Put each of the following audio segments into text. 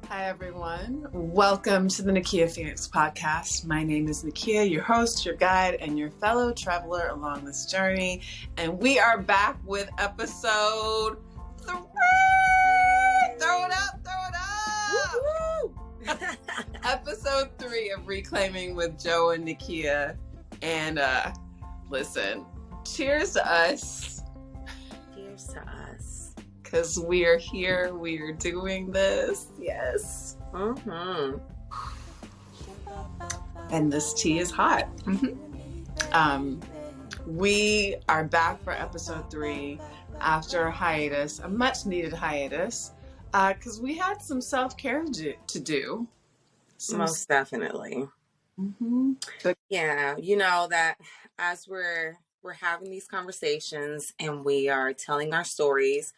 Hi, everyone. Welcome to the Nikia Phoenix podcast. My name is Nikia, your host, your guide, and your fellow traveler along this journey. And we are back with episode 3. Throw it up, throw it up. Episode 3 of Reclaiming with Joe and Nikia. And listen, cheers to us. Cheers to us. Because we are here, we are doing this. Yes. Mm-hmm. And this tea is hot. We are back for episode 3 after a hiatus, a much needed hiatus, because we had some self-care to do. Most definitely. Mm-hmm. Yeah, you know that as we're having these conversations and we are telling our stories,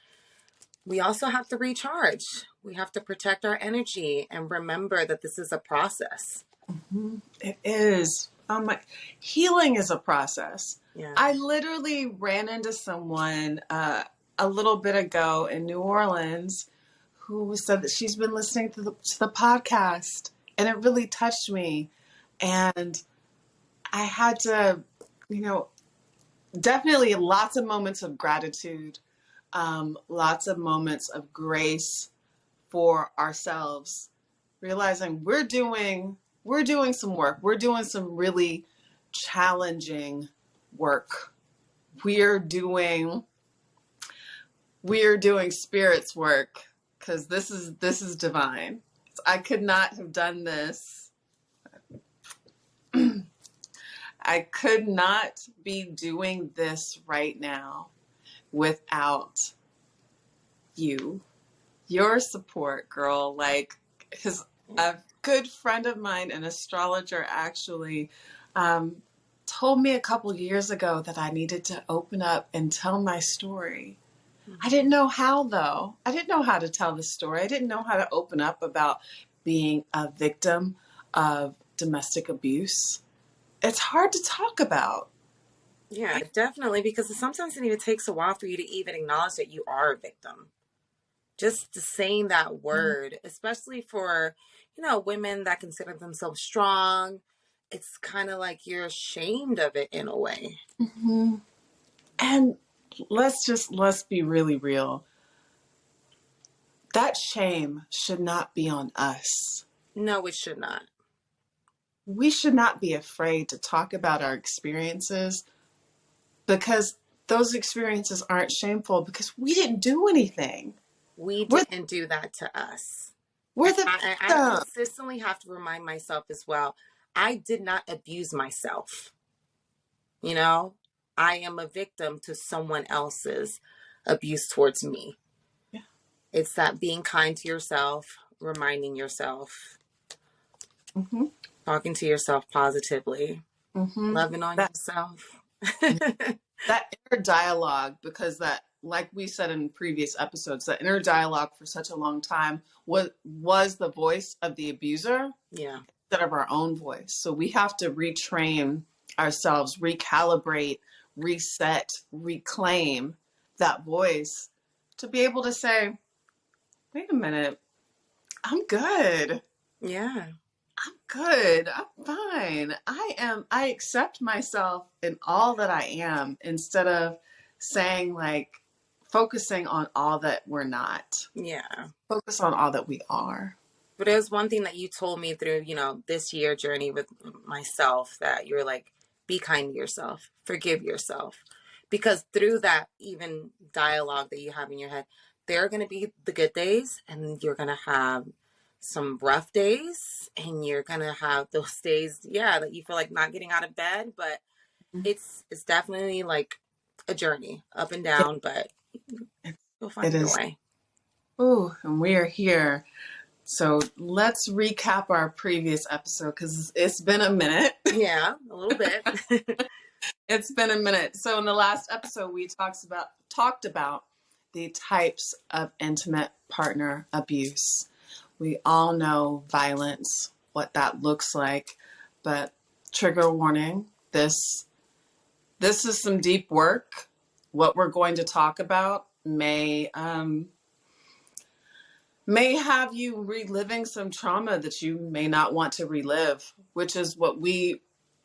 we also have to recharge. We have to protect our energy and remember that this is a process. Mm-hmm. It is. Healing is a process. Yeah. I literally ran into someone a little bit ago in New Orleans who said that she's been listening to the podcast, and it really touched me. And I had to, definitely lots of moments of gratitude. Lots of moments of grace for ourselves, realizing we're doing some work. We're doing some really challenging work. We're doing spirit's work, because this is divine. I could not have done this. I could not be doing this right now without your support, girl. Because a good friend of mine, an astrologer, actually told me a couple years ago that I needed to open up and tell my story. I didn't know how, though. I didn't know how to tell the story. I didn't know how to open up about being a victim of domestic abuse. It's hard to talk about. Yeah, definitely, because sometimes it even takes a while for you to even acknowledge that you are a victim. Just saying that word, especially for, women that consider themselves strong, it's kind of like you're ashamed of it in a way. Mm-hmm. And let's be really real. That shame should not be on us. No, it should not. We should not be afraid to talk about our experiences, because those experiences aren't shameful, because we didn't do anything. We didn't do that to us. I consistently have to remind myself as well, I did not abuse myself. I am a victim to someone else's abuse towards me. Yeah. It's that being kind to yourself, reminding yourself, talking to yourself positively, loving on yourself. That inner dialogue, because that, like we said in previous episodes, that inner dialogue for such a long time was the voice of the abuser, instead of our own voice. So we have to retrain ourselves, recalibrate, reset, reclaim that voice to be able to say, wait a minute, I'm good. Yeah. I'm good. I'm fine. I accept myself in all that I am, instead of saying, focusing on all that we're not. Yeah. Focus on all that we are. But there's one thing that you told me through, this year journey with myself, that you're like, be kind to yourself, forgive yourself. Because through that even dialogue that you have in your head, there are going to be the good days, and you're going to have some rough days, and you're going to have those days, that you feel like not getting out of bed, but it's definitely like a journey up and down, but you'll find your way. Ooh, and we are here. So let's recap our previous episode, because it's been a minute. Yeah, a little bit. It's been a minute. So in the last episode, we talked about the types of intimate partner abuse. We all know violence, what that looks like, but trigger warning, this is some deep work. What we're going to talk about may may have you reliving some trauma that you may not want to relive, which is what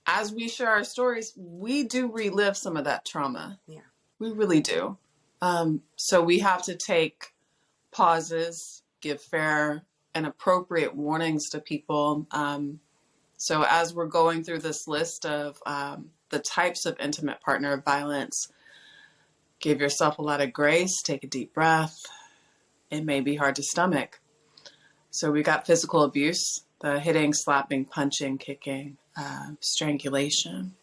as we share our stories, we do relive some of that trauma. Yeah. We really do. So we have to take pauses, give fair and appropriate warnings to people. So as we're going through this list of the types of intimate partner violence, give yourself a lot of grace, take a deep breath. It may be hard to stomach. So we got physical abuse, the hitting, slapping, punching, kicking, strangulation,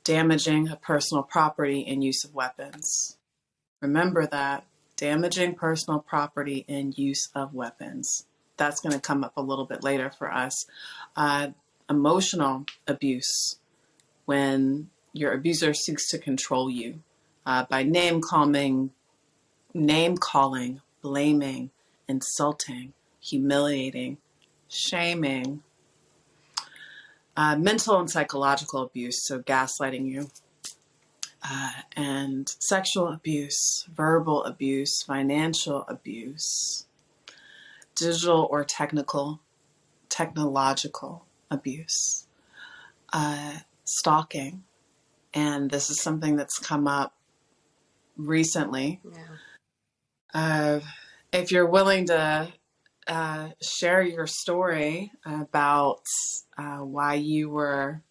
damaging of personal property, and use of weapons. Remember that, damaging personal property and use of weapons. That's going to come up a little bit later for us. Emotional abuse, when your abuser seeks to control you by name calling, blaming, insulting, humiliating, shaming. Mental and psychological abuse, so gaslighting you. And sexual abuse, verbal abuse, financial abuse, digital or technological abuse, stalking. And this is something that's come up recently. Yeah. If you're willing to share your story about why you were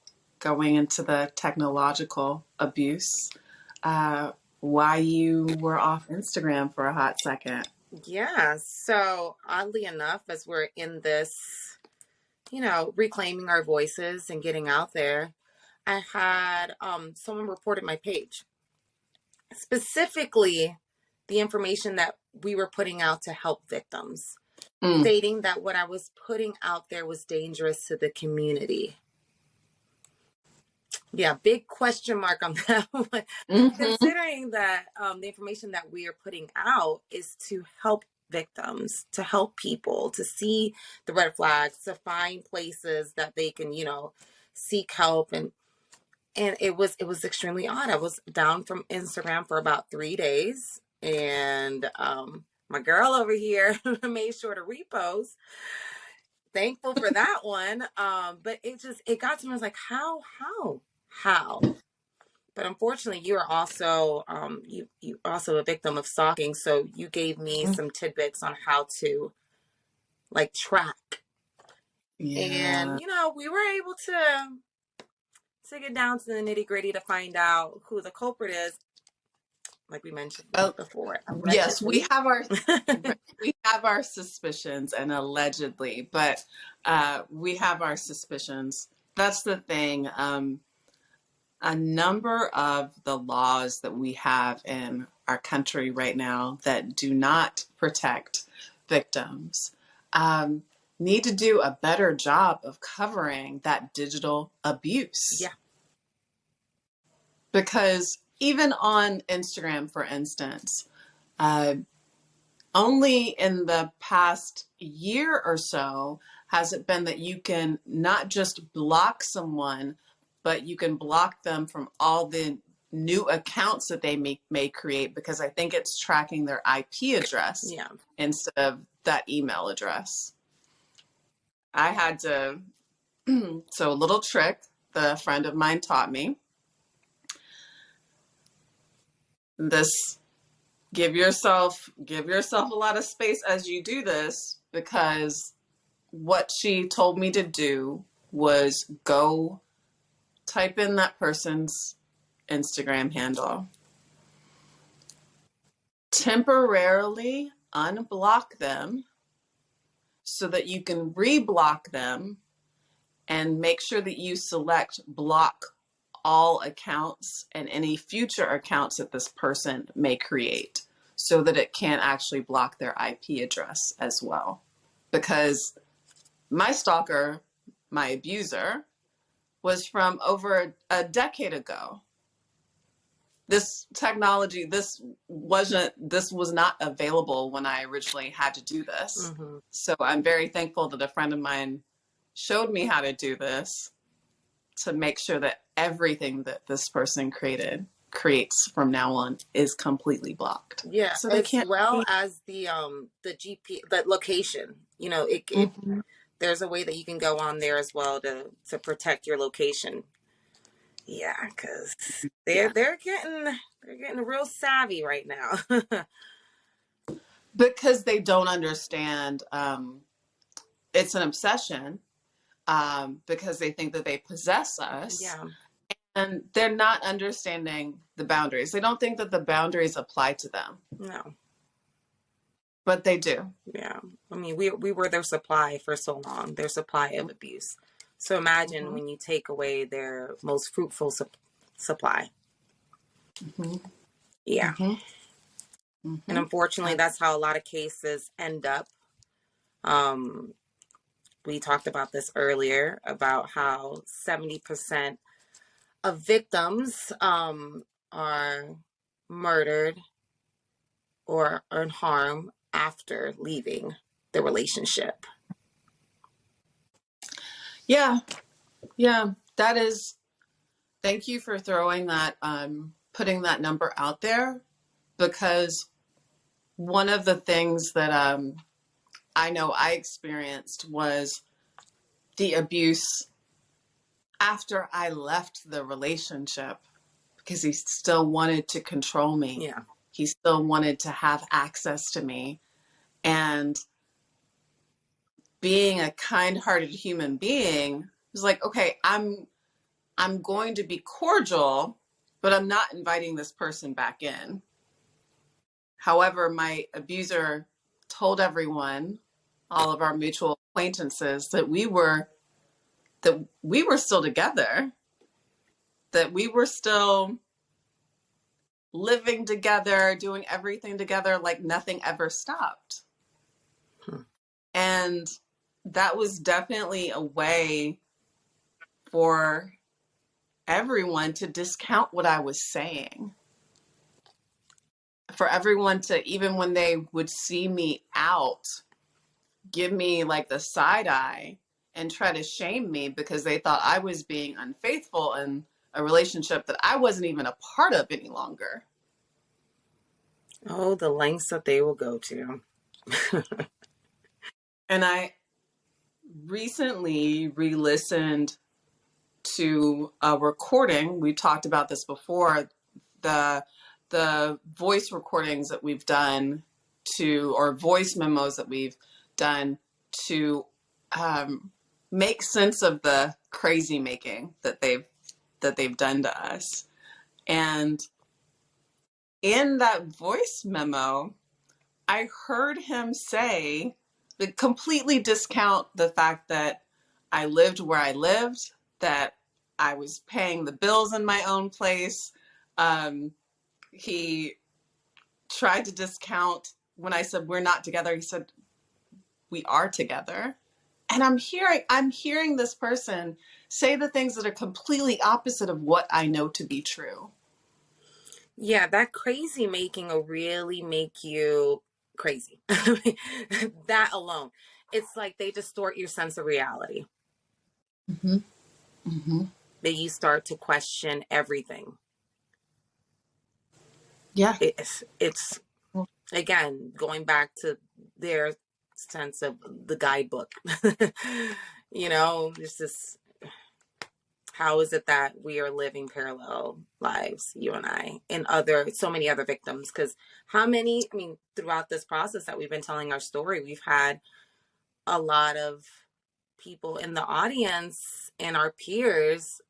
going into the technological abuse, why you were off Instagram for a hot second. Yeah. So oddly enough, as we're in this, reclaiming our voices and getting out there, I had someone reported my page, specifically the information that we were putting out to help victims, stating that what I was putting out there was dangerous to the community. Yeah, big question mark on that one. Considering that the information that we are putting out is to help victims, to help people, to see the red flags, to find places that they can, seek help. And it was extremely odd. I was down from Instagram for about 3 days, and my girl over here made sure to repost. Thankful for that one. But it got to me. I was like, how? But unfortunately, you are also you also a victim of stalking. So you gave me some tidbits on how to track. Yeah. And we were able to get down to the nitty gritty to find out who the culprit is. Like we mentioned before. Allegedly. Yes, we have our suspicions, and allegedly, but we have our suspicions. That's the thing. A number of the laws that we have in our country right now that do not protect victims need to do a better job of covering that digital abuse. Yeah. Because even on Instagram, for instance, only in the past year or so has it been that you can not just block someone, but you can block them from all the new accounts that they may create, because I think it's tracking their IP address instead of that email address. I had to, so a little trick the friend of mine taught me. This, give yourself a lot of space as you do this, because what she told me to do was go type in that person's Instagram handle, temporarily unblock them so that you can reblock them, and make sure that you select block all accounts and any future accounts that this person may create, so that it can't actually block their IP address as well. Because my stalker, my abuser, was from over a decade ago. This technology, this was not available when I originally had to do this. Mm-hmm. So I'm very thankful that a friend of mine showed me how to do this, to make sure that everything that this person created creates from now on is completely blocked. Yeah, So they as can't. well as the GP, the location. You know, it Mhm. there's a way that you can go on there as well to protect your location. Yeah, because Yeah. they're getting real savvy right now. Because they don't understand it's an obsession, because they think that they possess us, Yeah, and they're not understanding the boundaries. They don't think that the boundaries apply to them, no, but they do. yeah. I mean, we were their supply for so long, their supply of abuse. So imagine Mhm. when you take away their most fruitful supply. Mhm. Yeah. Mhm. And Mhm. unfortunately, that's how a lot of cases end up. Um, we talked about this earlier about how 70% of victims are murdered or harmed after leaving the relationship. Yeah, yeah. That is. Thank you for throwing that, putting that number out there, because one of the things that I know I experienced was the abuse after I left the relationship, because he still wanted to control me. Yeah. He still wanted to have access to me. And being a kind-hearted human being was like, okay, I'm going to be cordial, but I'm not inviting this person back in. However, my abuser told everyone, all of our mutual acquaintances, that we were still together, that we were still living together, doing everything together, like nothing ever stopped. Hmm. And that was definitely a way for everyone to discount what I was saying. For everyone to, even when they would see me out, give me like the side eye and try to shame me because they thought I was being unfaithful in a relationship that I wasn't even a part of any longer. Oh, the lengths that they will go to. And I recently re-listened to a recording. We talked about this before. The voice recordings that we've done to, or voice memos that we've done to, make sense of the crazy making that they've done to us. And in that voice memo, I heard him say, completely discount the fact that I lived where I lived, that I was paying the bills in my own place. He tried to discount when I said we're not together. He said we are together. And I'm hearing this person say the things that are completely opposite of what I know to be true. Yeah, that crazy making will really make you crazy. That alone. It's like they distort your sense of reality. Mm-hmm. Mm-hmm. That you start to question everything. Yeah. It's again going back to their sense of the guidebook. You know, it's just how is it that we are living parallel lives, you and I, and other so many other victims? Because how many? I mean, throughout this process that we've been telling our story, we've had a lot of people in the audience and our peers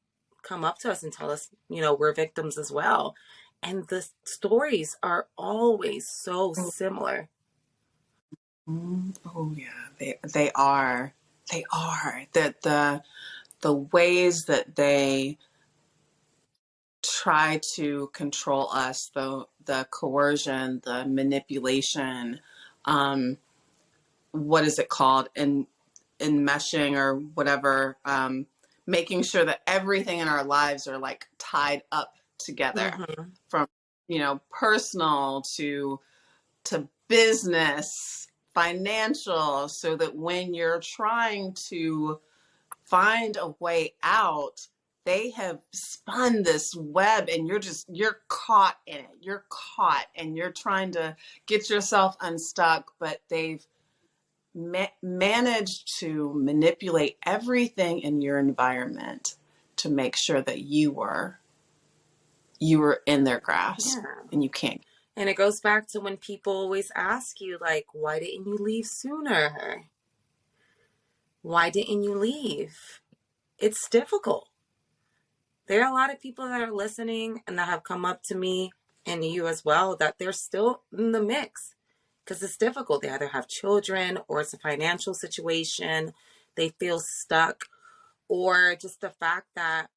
come up to us and tell us, you know, we're victims as well. And the stories are always so similar. Oh yeah, they are. They are. That the ways that they try to control us, the coercion, the manipulation, um, what is it called? Enmeshing or whatever, making sure that everything in our lives are like tied up together, Mm-hmm. from personal to business, financial, so that when you're trying to find a way out, they have spun this web, and you're caught in it. You're caught, and you're trying to get yourself unstuck, but they've managed to manipulate everything in your environment to make sure that you were in their grasp, and you can't. And it goes back to when people always ask you, like, why didn't you leave sooner? Why didn't you leave? It's difficult. There are a lot of people that are listening and that have come up to me, and you as well, that they're still in the mix because it's difficult. They either have children, or it's a financial situation. They feel stuck, or just the fact that,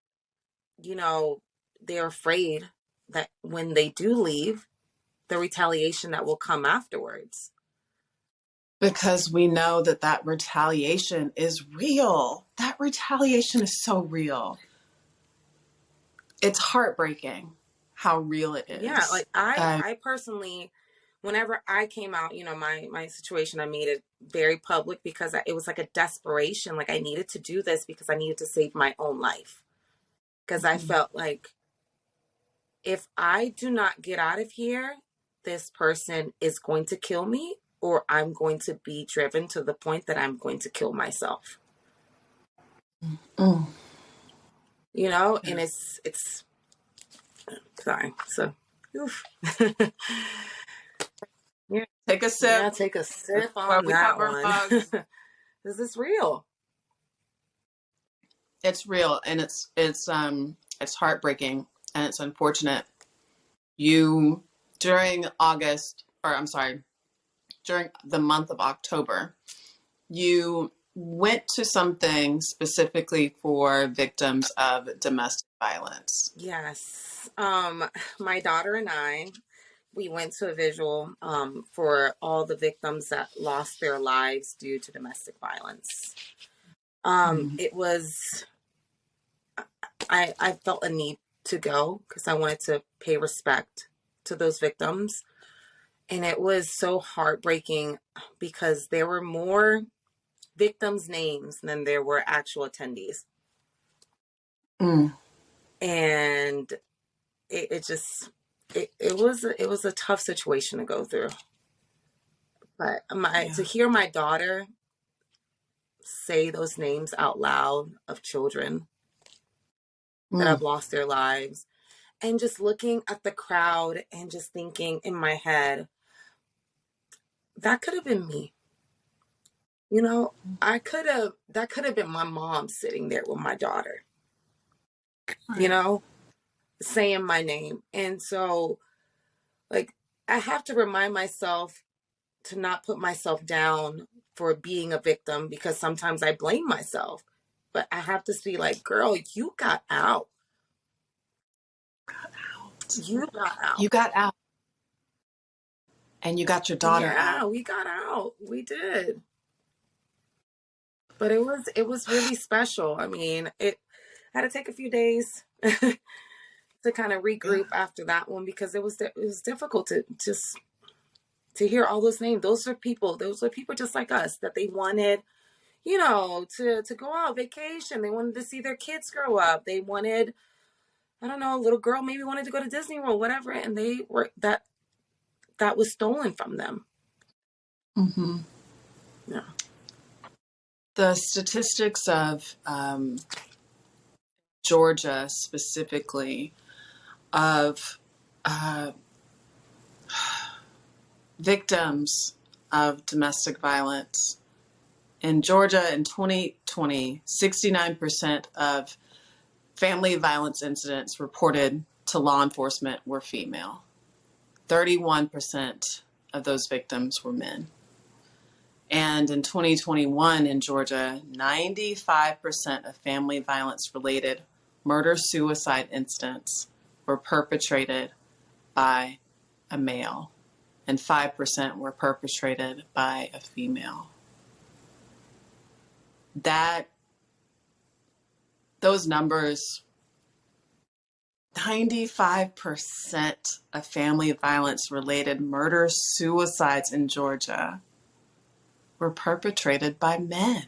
you know, they're afraid that when they do leave, the retaliation that will come afterwards. Because we know that retaliation is real. That retaliation is so real. It's heartbreaking how real it is. Yeah, like I personally, whenever I came out, you know, my situation, I made it very public because it was like a desperation. Like I needed to do this because I needed to save my own life. Because I felt like if I do not get out of here, this person is going to kill me, or I'm going to be driven to the point that I'm going to kill myself. Mm. You know, and it's sorry. So, oof. Yeah. Take a sip. Yeah, take a sip on that one. This is real. It's real, and it's heartbreaking, and it's unfortunate. You during the month of October, you went to something specifically for victims of domestic violence. Yes. My daughter and I, we went to a vigil for all the victims that lost their lives due to domestic violence. It was, I felt a need to go because I wanted to pay respect to those victims. And it was so heartbreaking because there were more victims' names than there were actual attendees. And it was a tough situation to go through. But to hear my daughter say those names out loud of children that have lost their lives, and just looking at the crowd and just thinking in my head, that could have been me. You know, that could have been my mom sitting there with my daughter, you know, saying my name. And so, like, I have to remind myself to not put myself down for being a victim, because sometimes I blame myself. But I have to be like, girl, you got out. You got out. You got out. And you got your daughter out. Yeah, we got out. We did. But it was really special. I mean, it had to take a few days to kind of regroup after that one, because it was difficult to hear all those names. Those were people just like us, that they wanted, you know, to go out vacation. They wanted to see their kids grow up. They wanted, I don't know, a little girl maybe wanted to go to Disney World, whatever, and they were that was stolen from them. Yeah. The statistics of Georgia specifically of victims of domestic violence in Georgia in 2020, 69% of family violence incidents reported to law enforcement were female. 31% of those victims were men. And in 2021 in Georgia, 95% of family violence-related murder-suicide incidents were perpetrated by a male, and 5% were perpetrated by a female. Those numbers, 95% of family violence-related murder-suicides in Georgia were perpetrated by men.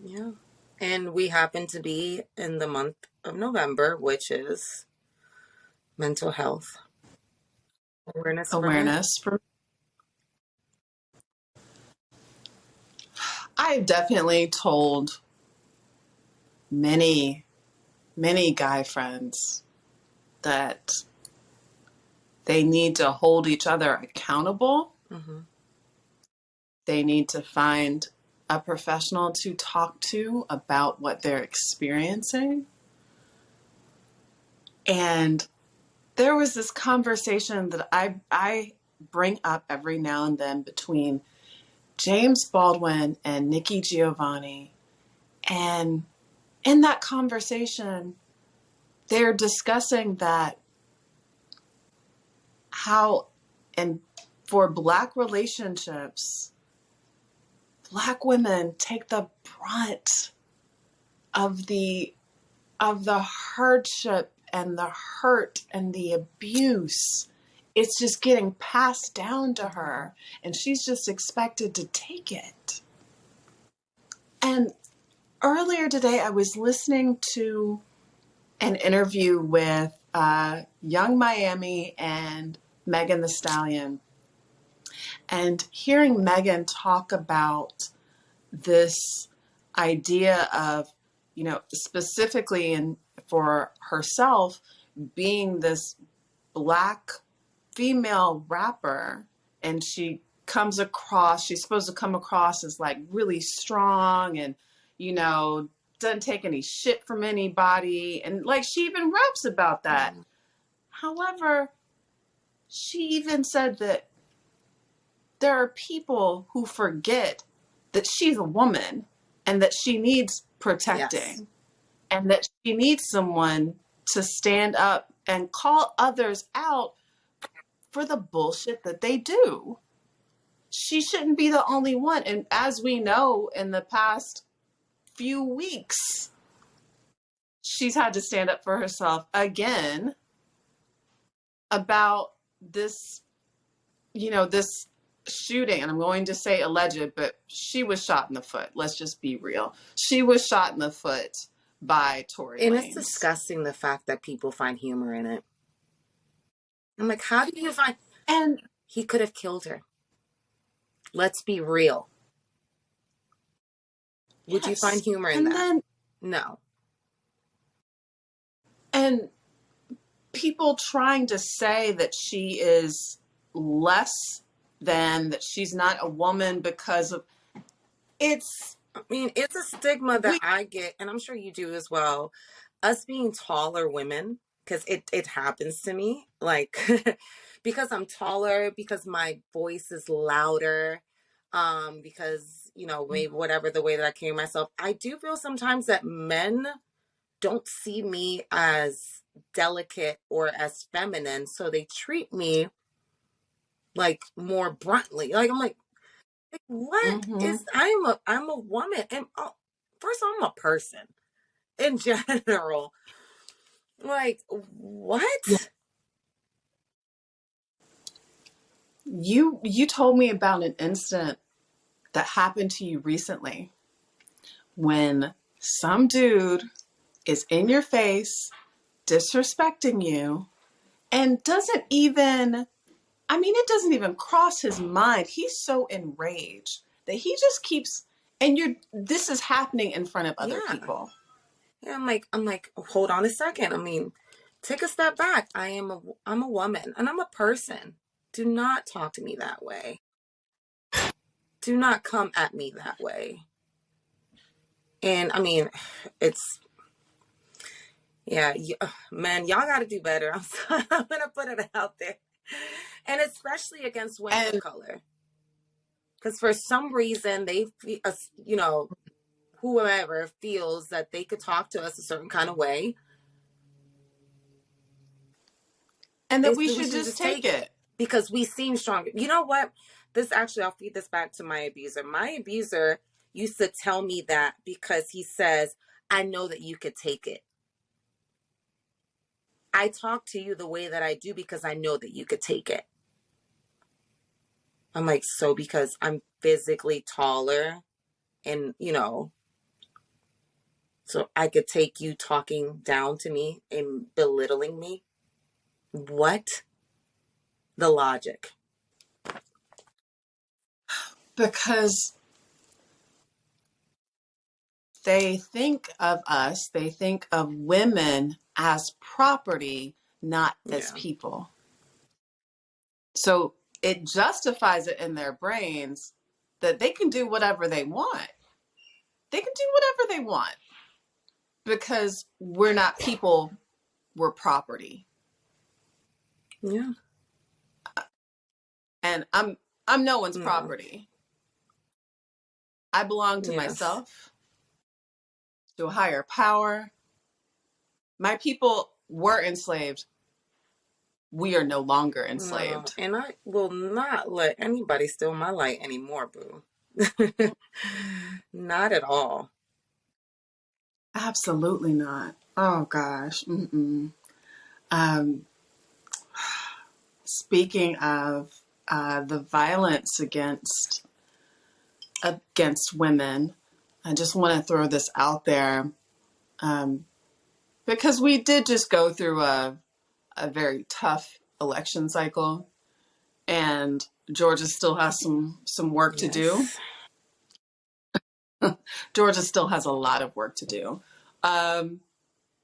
Yeah. And we happen to be in the month of November, which is mental health awareness for men. Awareness for I've definitely told many, many guy friends that they need to hold each other accountable. Mm-hmm. They need to find a professional to talk to about what they're experiencing. And there was this conversation that I bring up every now and then between James Baldwin and Nikki Giovanni. And in that conversation, they're discussing that how, and for Black relationships, Black women take the brunt of the hardship and the hurt and the abuse. It's just getting passed down to her, and she's just expected to take it. And earlier today, I was listening to an interview with Young Miami and Megan Thee Stallion, and hearing Megan talk about this idea of, specifically for herself, being this Black female rapper, and she's supposed to come across as like really strong and, doesn't take any shit from anybody. And like she even raps about that. Mm-hmm. However, she even said that there are people who forget that she's a woman and that she needs protecting. Yes. And that she needs someone to stand up and call others out for the bullshit that they do. She shouldn't be the only one. And as we know, in the past few weeks, she's had to stand up for herself again about this, this shooting. And I'm going to say alleged, but she was shot in the foot. Let's just be real. She was shot in the foot by Tory Lanez. And it's disgusting the fact that people find humor in it. I'm like, how do you find... And he could have killed her. Let's be real. Would you find humor in that? Then, no. And people trying to say that she is less than, that she's not a woman because of... It's a stigma that I get, and I'm sure you do as well. Us being taller women, because it happens to me, like, because I'm taller, because my voice is louder, because, maybe whatever the way that I carry myself, I do feel sometimes that men don't see me as delicate or as feminine, so they treat me like more bluntly. Like, I'm like, what is... I'm a woman, and first of all, I'm a person in general. Like, what? You told me about an incident that happened to you recently when some dude is in your face disrespecting you and it doesn't even cross his mind. He's so enraged that he just keeps, and this is happening in front of other people. Yeah, I'm like, hold on a second. I mean, take a step back. I'm a woman and I'm a person. Do not talk to me that way. Do not come at me that way. And I mean, it's... Yeah, man, y'all got to do better. I'm going to put it out there. And especially against women of color. Because for some reason, they, whoever feels that they could talk to us a certain kind of way. And that we should just take it. Because we seem stronger. You know what? I'll feed this back to my abuser. My abuser used to tell me that because he says, I know that you could take it. I talk to you the way that I do because I know that you could take it. I'm like, so because I'm physically taller and, So I could take you talking down to me and belittling me? What? The logic. Because they think of us, they think of women as property, not as Yeah. people. So it justifies it in their brains that they can do whatever they want. They can do whatever they want because we're not people, we're property. Yeah. And I'm no one's No. property. I belong to Yes. myself, to a higher power. My people were enslaved. We are no longer No. enslaved. And I will not let anybody steal my light anymore, boo. Not at all. Absolutely not. Oh gosh. Mm-mm. Um, Speaking of the violence against women, I just want to throw this out there um, because we did just go through a very tough election cycle, and Georgia still has some work to do. Yes. Georgia still has a lot of work to do. Um,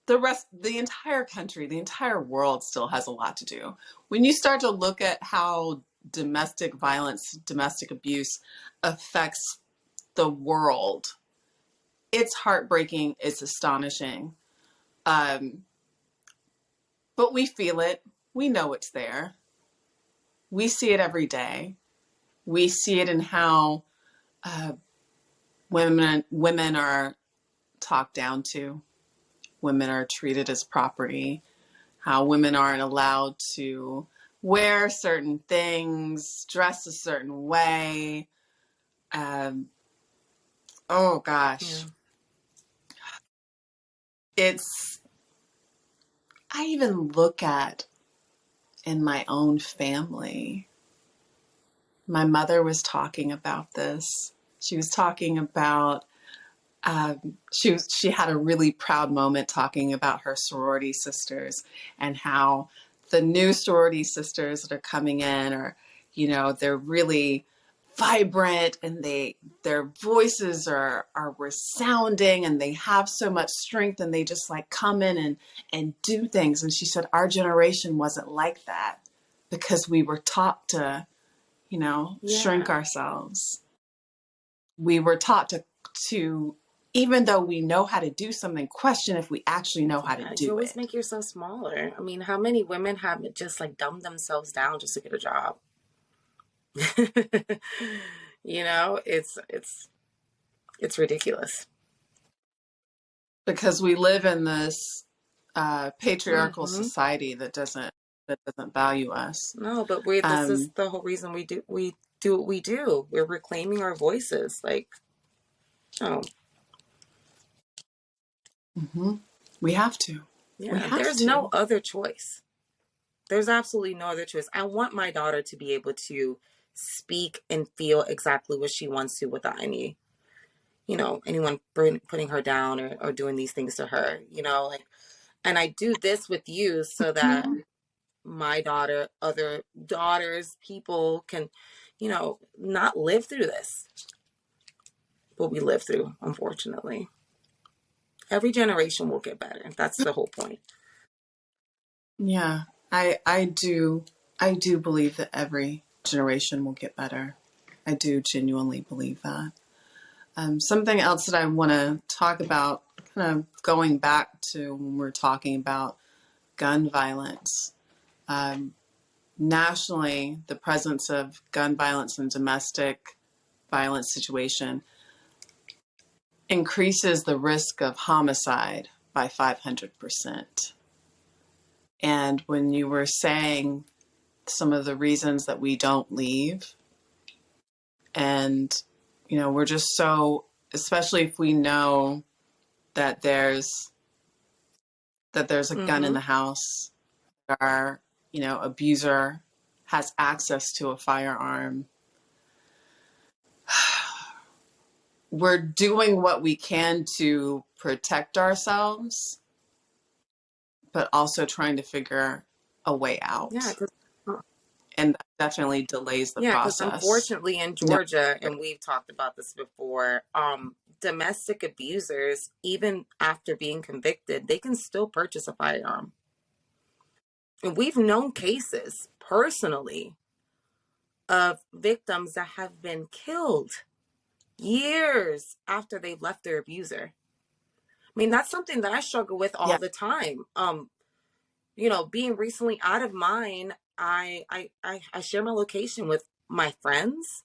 the entire country, the entire world still has a lot to do. When you start to look at how domestic violence, domestic abuse affects the world, it's heartbreaking, it's astonishing. Um, but we feel it, we know it's there. We see it every day. We see it in how uh, women are talked down to, women are treated as property, how women aren't allowed to wear certain things, dress a certain way. Um, oh Yeah. gosh, it's, I even look at in my own family. My mother was talking about this. She was talking about she had a really proud moment talking about her sorority sisters and how the new sorority sisters that are coming in are, they're really vibrant and their voices are resounding and they have so much strength and they just like come in and do things. And she said our generation wasn't like that because we were taught to, shrink Yeah. ourselves. We were taught to even though we know how to do something, question if we actually know how to Yeah. You do always it. make yourself smaller. I mean, how many women have just like dumbed themselves down just to get a job? It's ridiculous. Because we live in this patriarchal Hmm. society that doesn't value us. No, but we this is Um, the whole reason we do what we do. We're reclaiming our voices. Like, oh, mhm. We have to. We yeah, have there's no to. other choice. There's absolutely no other choice. I want my daughter to be able to speak and feel exactly what she wants to without anyone putting her down or doing these things to her, like, and I do this with you so that my daughter, other daughters, people can, not live through this, what we live through, unfortunately. Every generation will get better. That's the whole point. Yeah, I do believe that every generation will get better. I do genuinely believe that. Something else that I want to talk about, kind of going back to when we're talking about gun violence. Um, Nationally, the presence of gun violence and domestic violence situation increases the risk of homicide by 500%. And when you were saying some of the reasons that we don't leave, and, we're just so, especially if we know that there's a gun in Mm-hmm. the house, our, abuser has access to a firearm. we're doing what we can to protect ourselves, but also trying to figure a way out. Yeah, And that definitely delays the because process. unfortunately in No. Georgia, and we've talked about this before, domestic abusers, even after being convicted, they can still purchase a firearm. And we've known cases personally of victims that have been killed years after they've left their abuser. I mean, that's something that I struggle with all Yeah. the time. Being recently out of mine, I share my location with my friends,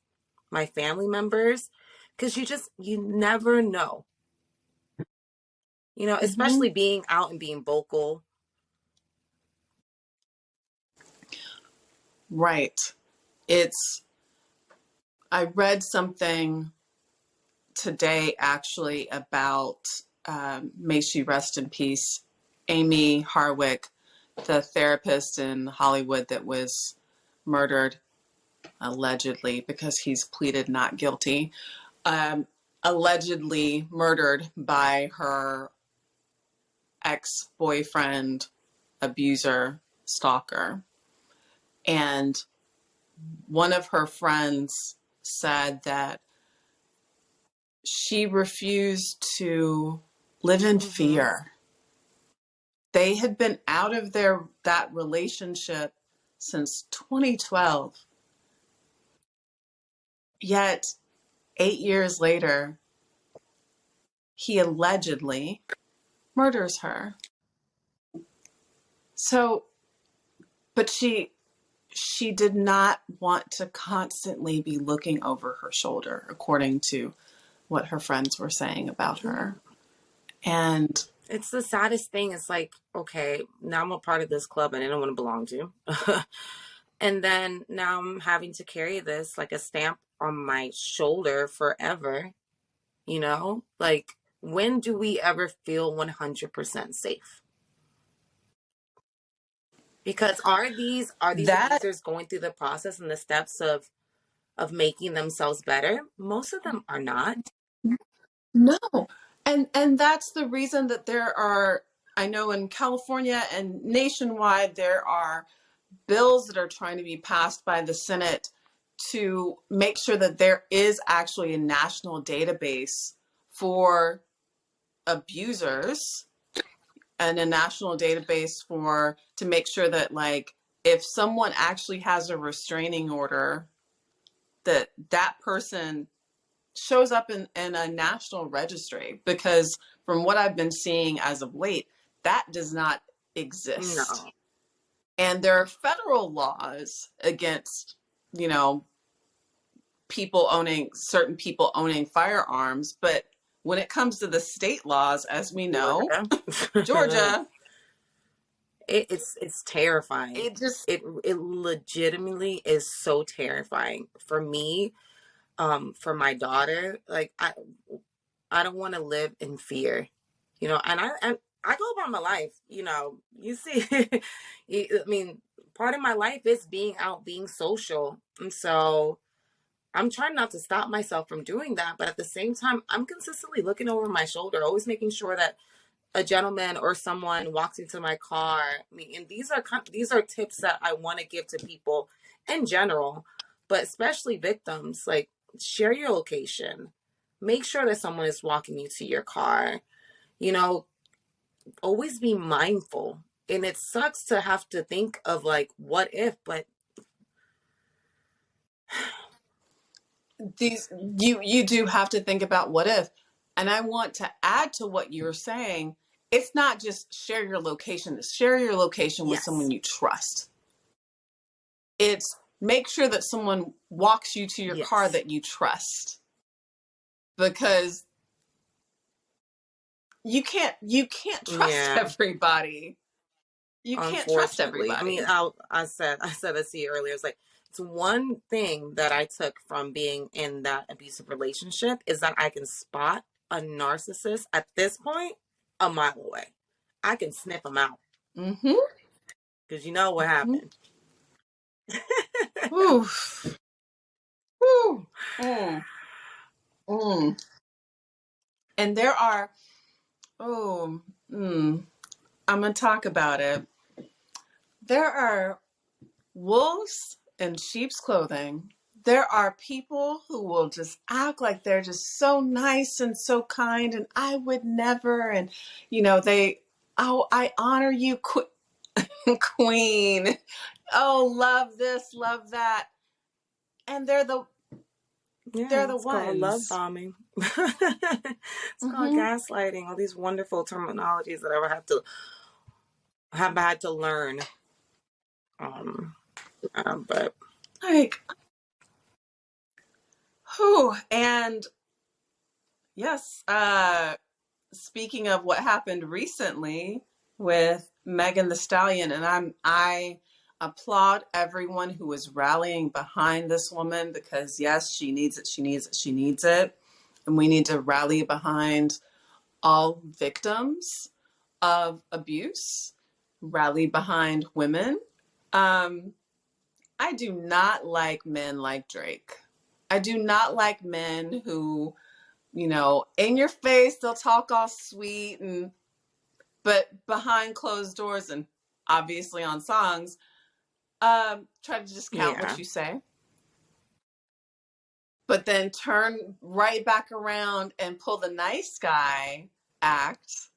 my family members, because you never know. Mm-hmm. Especially being out and being vocal. Right. I read something today actually about, may she rest in peace, Amy Harwick, the therapist in Hollywood that was murdered allegedly, because he's pleaded not guilty, allegedly murdered by her ex-boyfriend, abuser, stalker. And one of her friends said that she refused to live in Mm-hmm. fear. They had been out of that relationship since 2012. Yet 8 years later, he allegedly murders her. So, but she did not want to constantly be looking over her shoulder, according to what her friends were saying about Yeah. her. And It's the saddest thing. It's like, okay, now I'm a part of this club and I don't want to belong to. And then now I'm having to carry this like a stamp on my shoulder forever. Like, when do we ever feel 100% safe? Because are these that, abusers going through the process and the steps of making themselves better? Most of them are not. no. And that's the reason that there are, I know in California and nationwide, there are bills that are trying to be passed by the Senate to make sure that there is actually a national database for abusers, and a national database to make sure that, like, if someone actually has a restraining order, that person shows up in a national registry, because from what I've been seeing as of late, that does not exist. No. And there are federal laws against, you know, certain people owning firearms, but when it comes to the state laws, as we know, Georgia. Georgia, It's terrifying. it just, It legitimately is so terrifying for me, for my daughter. Like, I don't want to live in fear, and I go about my life. You see, I mean, part of my life is being out, being social, and so I'm trying not to stop myself from doing that. But at the same time, I'm consistently looking over my shoulder, always making sure that a gentleman or someone walks into my car. I mean, and these are tips that I want to give to people in general, but especially victims. Like, share your location. Make sure that someone is walking you to your car. You know, always be mindful. And it sucks to have to think of, like, what if, but you do have to think about what if. And I want to add to what you're saying. It's not just share your location, it's share your location with yes, someone you trust. It's make sure that someone walks you to your car yes, that you trust, because you can't trust yeah. everybody. You can't trust Unfortunately, I mean, everybody. I said this to you earlier. It's like, it's one thing that I took from being in that abusive relationship is that I can spot a narcissist at this point a mile away. I can sniff them out Mm-hmm. because you know what Mm-hmm. happened. Whew. Whew. Mm. Mm. And there are, oh, I'm going to talk about it. There are wolves in sheep's clothing. There are people who will just act like they're just so nice and so kind, and I would never. And, I honor you, queen. Oh, love this, love that. And they're the It's called love ones. bombing. It's called gaslighting. All these wonderful terminologies that I have had to learn. But Like, who? And yes, speaking of what happened recently with Megan the Stallion, and I applaud everyone who is rallying behind this woman, because yes, she needs it, she needs it, she needs it. And we need to rally behind all victims of abuse, rally behind women. I do not like men like Drake. I do not like men who, in your face, they'll talk all sweet, but behind closed doors and obviously on songs, try to discount what you say, but then turn right back around and pull the nice guy act.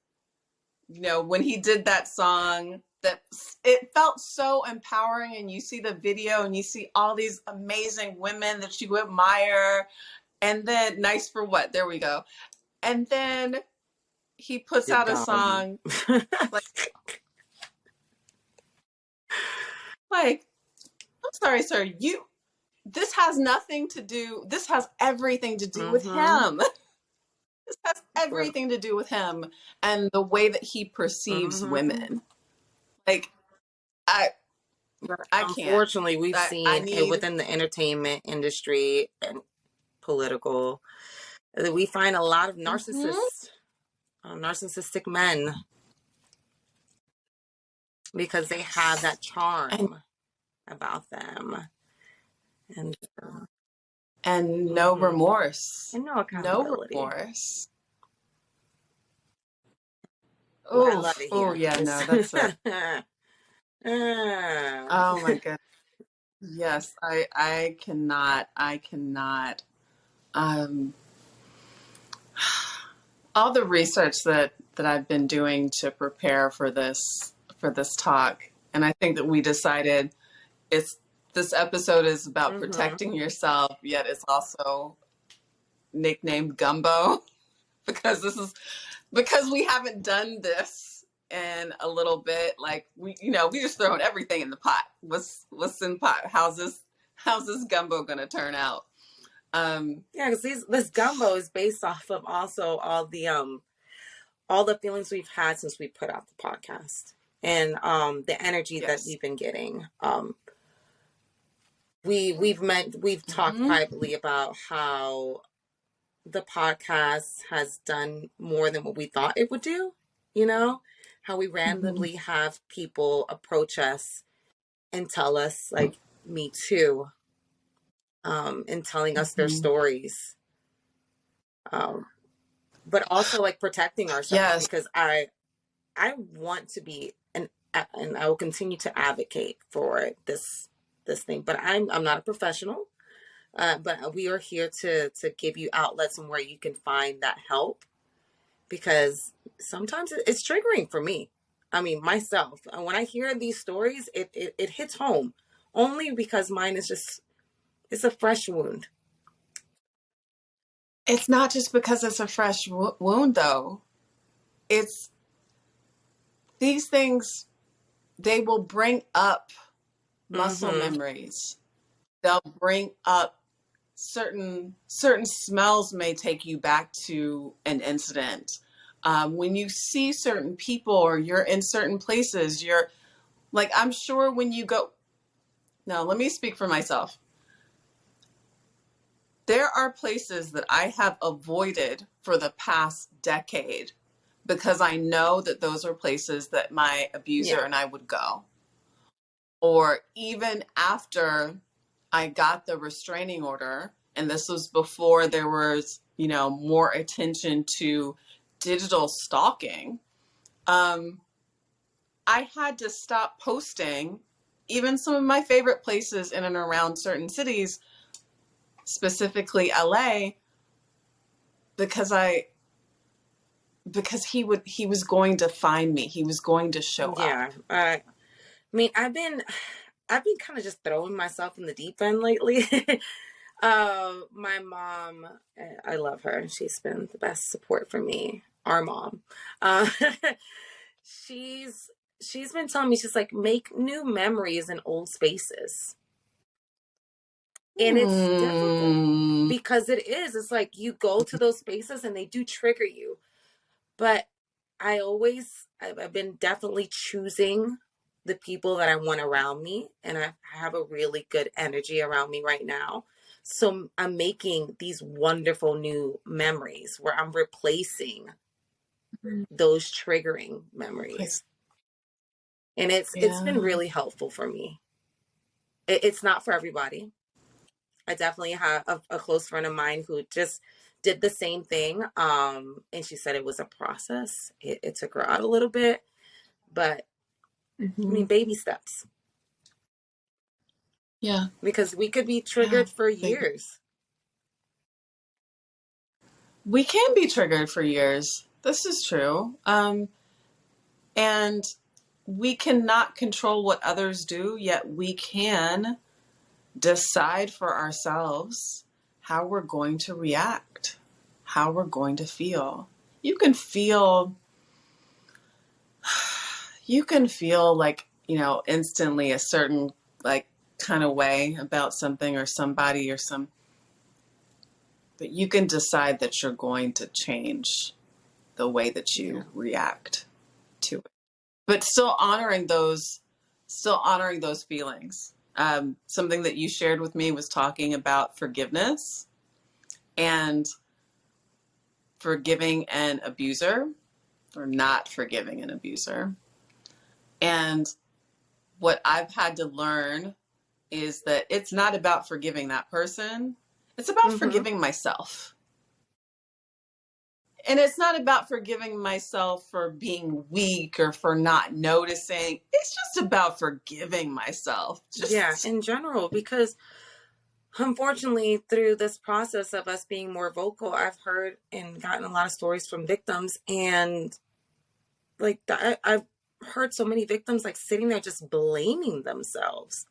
When he did that song, that it felt so empowering, and you see the video and you see all these amazing women that you admire, and then nice for what? There we go. And then he puts out a song like, I'm sorry, sir, this has everything to do with him. This has everything to do with him and the way that he perceives women. Like, I can't. Unfortunately, we've seen it within the entertainment industry and political. We find a lot of narcissists, narcissistic men, because they have that charm about them, and no remorse, and no accountability. No remorse. Oh, I love it here. Oh yeah, no, that's it. Oh my goodness. Yes, I cannot. All the research that I've been doing to prepare for this talk, and I think that we decided this episode is about protecting yourself, yet it's also nicknamed Gumbo, because we haven't done this in a little bit. Like, we just throwing everything in the pot. What's in the pot? How's this gumbo gonna turn out? Because this gumbo is based off of also all the feelings we've had since we put out the podcast, and the energy that we've been getting. We've talked privately about how the podcast has done more than what we thought it would do. How we randomly have people approach us and tell us, like, me too, and telling us their stories, but also like protecting ourselves, because I want to be and I will continue to advocate for this thing, but I'm not a professional, but we are here to give you outlets and where you can find that help, because sometimes it's triggering for me. I mean, myself, when I hear these stories, it hits home, only because mine is just, it's a fresh wound. It's not just because it's a fresh wound, though. It's these things, they will bring up muscle memories. They'll bring up certain smells, may take you back to an incident. When you see certain people or you're in certain places, you're like, I'm sure when you go, now let me speak for myself. There are places that I have avoided for the past decade because I know that those are places that my abuser and I would go. Or even after I got the restraining order, and this was before there was more attention to digital stalking, I had to stop posting even some of my favorite places in and around certain cities, specifically LA, because he was going to find me. He was going to show up. Yeah. I mean, I've been kind of just throwing myself in the deep end lately. My mom, I love her. She's been the best support for me. Our mom. Uh, she's been telling me, she's like, make new memories in old spaces. And it's difficult because it's like you go to those spaces and they do trigger you. But I've been definitely choosing the people that I want around me, and I have a really good energy around me right now. So I'm making these wonderful new memories where I'm replacing those triggering memories. And it's been really helpful for me. It's not for everybody. I definitely have a close friend of mine who just did the same thing. And she said it was a process. It took her out a little bit, but I mean, baby steps. Yeah. Because we could be triggered for years. We can be triggered for years. This is true. And we cannot control what others do, yet we can decide for ourselves how we're going to react, how we're going to feel. You can feel like, instantly a certain like kind of way about something or somebody but you can decide that you're going to change the way that you react to it. But still honoring those feelings. Something that you shared with me was talking about forgiveness and forgiving an abuser or not forgiving an abuser. And what I've had to learn is that it's not about forgiving that person. It's about forgiving myself. And it's not about forgiving myself for being weak or for not noticing. It's just about forgiving myself. In general, because unfortunately, through this process of us being more vocal, I've heard and gotten a lot of stories from victims. And like, I've heard so many victims like sitting there just blaming themselves.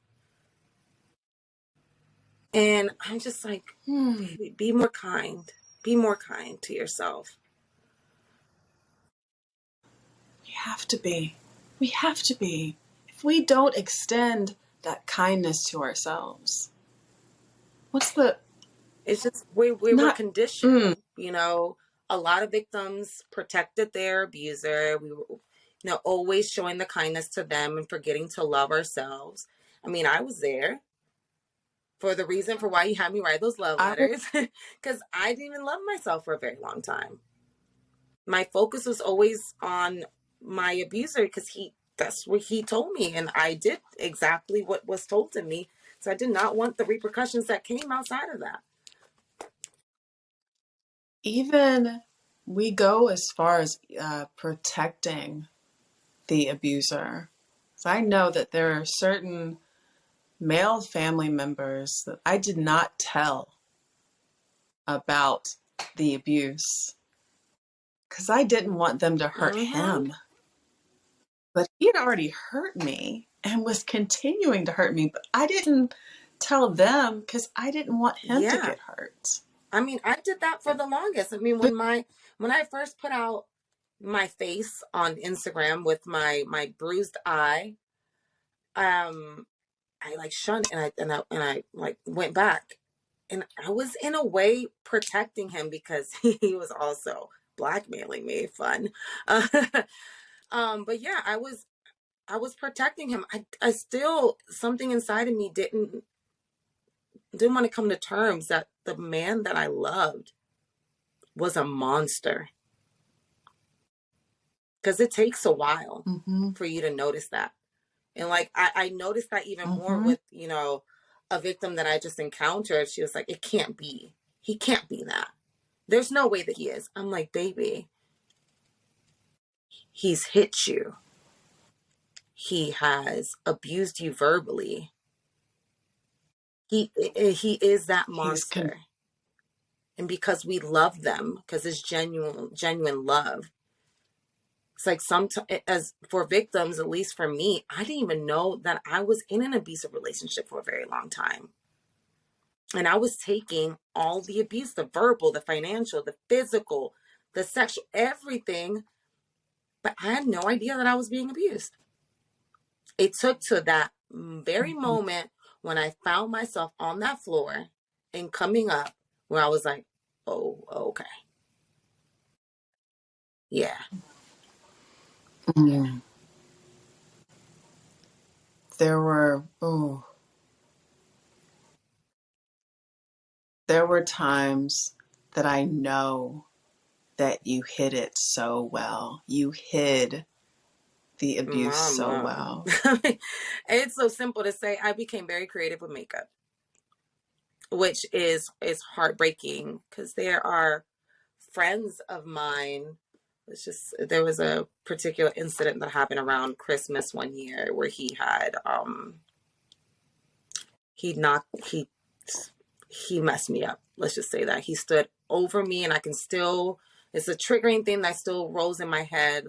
And I'm just like, baby, be more kind. Be more kind to yourself. We have to be. We have to be. If we don't extend that kindness to ourselves, it's just we were conditioned. A lot of victims protected their abuser. We were, always showing the kindness to them and forgetting to love ourselves. I mean, I was there for the reason for why you had me write those love letters, because I didn't even love myself for a very long time. My focus was always on my abuser because that's what he told me, and I did exactly what was told to me. So I did not want the repercussions that came outside of that. Even we go as far as protecting the abuser. So I know that there are certain male family members that I did not tell about the abuse because I didn't want them to hurt him. But he had already hurt me and was continuing to hurt me. But I didn't tell them because I didn't want him to get hurt. I mean, I did that for the longest. I mean, when I first put out my face on Instagram with my bruised eye, I like shunned and I like went back, and I was in a way protecting him because he was also blackmailing me. Fun. But yeah, I was protecting him. I still, something inside of me didn't want to come to terms that the man that I loved was a monster. Because it takes a while for you to notice that. And like, I noticed that even more with, a victim that I just encountered. She was like, it can't be. He can't be that. There's no way that he is. I'm like, baby, he's hit you. He has abused you verbally. He is that He's monster. And because we love them, because it's genuine love. It's like as for victims, at least for me, I didn't even know that I was in an abusive relationship for a very long time. And I was taking all the abuse, the verbal, the financial, the physical, the sexual, everything. But I had no idea that I was being abused. It took to that very moment when I found myself on that floor and coming up where I was like, oh, okay. Yeah. Mm. There were times that I know that you hid it so well. You hid the abuse so Mama. well. It's so simple to say. I became very creative with makeup, which is heartbreaking because there are friends of mine. There was a particular incident that happened around Christmas one year where he knocked he messed me up. Let's just say that. He stood over me, and I can still, it's a triggering thing that still rolls in my head.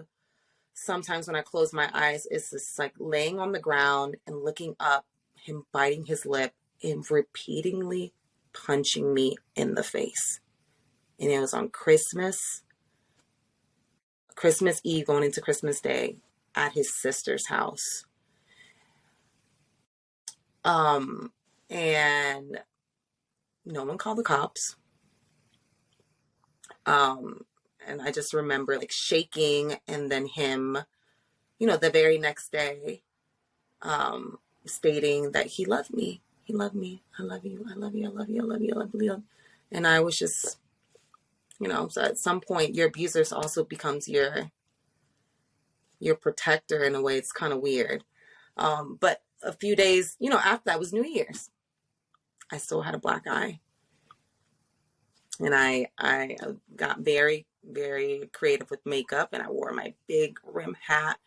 Sometimes when I close my eyes, it's just like laying on the ground and looking up, him biting his lip and repeatedly punching me in the face. And it was on Christmas Eve going into Christmas Day at his sister's house. And no one called the cops. And I just remember like shaking, and then him, the very next day, stating that he loved me. He loved me. I love you. I love you. I love you. I love you. I love you. And I was just, so at some point your abuser also becomes your protector in a way. It's kind of weird. But a few days, after that was New Year's. I still had a black eye. And I got very, very creative with makeup, and I wore my big rim hat.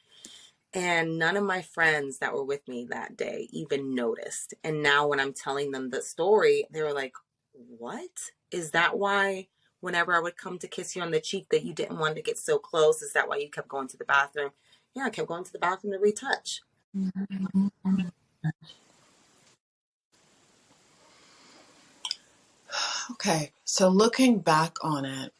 And none of my friends that were with me that day even noticed. And now when I'm telling them the story, they were like, what? Is that why whenever I would come to kiss you on the cheek that you didn't want to get so close? Is that why you kept going to the bathroom? Yeah, I kept going to the bathroom to retouch. Okay, so looking back on it,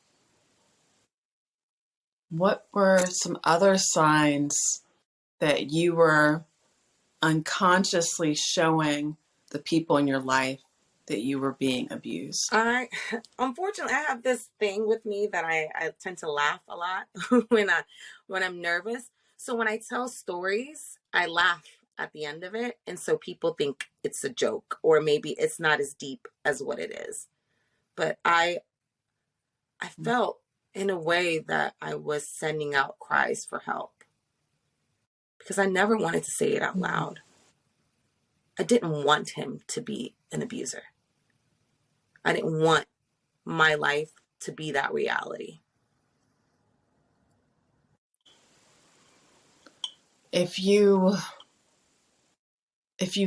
what were some other signs that you were unconsciously showing the people in your life that you were being abused? Unfortunately, I have this thing with me that I tend to laugh a lot when I'm nervous. So when I tell stories, I laugh at the end of it. And so people think it's a joke, or maybe it's not as deep as what it is. But I felt in a way that I was sending out cries for help because I never wanted to say it out loud. I didn't want him to be an abuser. I didn't want my life to be that reality. If you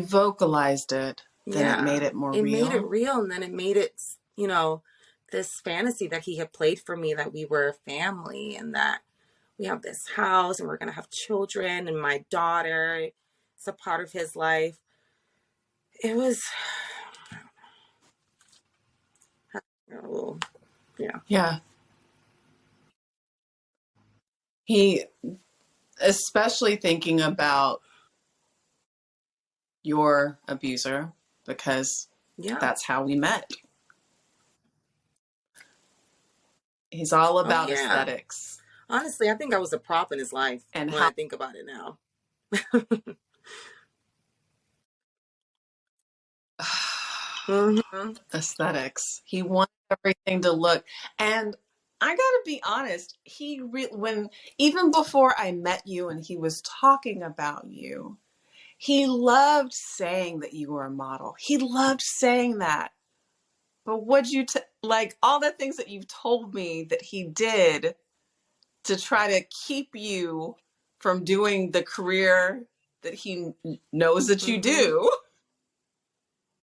vocalized it, then it made it more real. It made it real, and then it made it, this fantasy that he had played for me, that we were a family and that we have this house and we're going to have children, and my daughter, it's a part of his life. It was, yeah. Yeah. He, especially thinking about your abuser, because that's how we met. He's all about aesthetics. Honestly, I think I was a prop in his life, and when I think about it now. Aesthetics. He wanted everything to look, and I gotta be honest, when even before I met you and he was talking about you, he loved saying that you were a model. He loved saying that. But would you like all the things that you've told me that he did to try to keep you from doing the career that he knows that you do?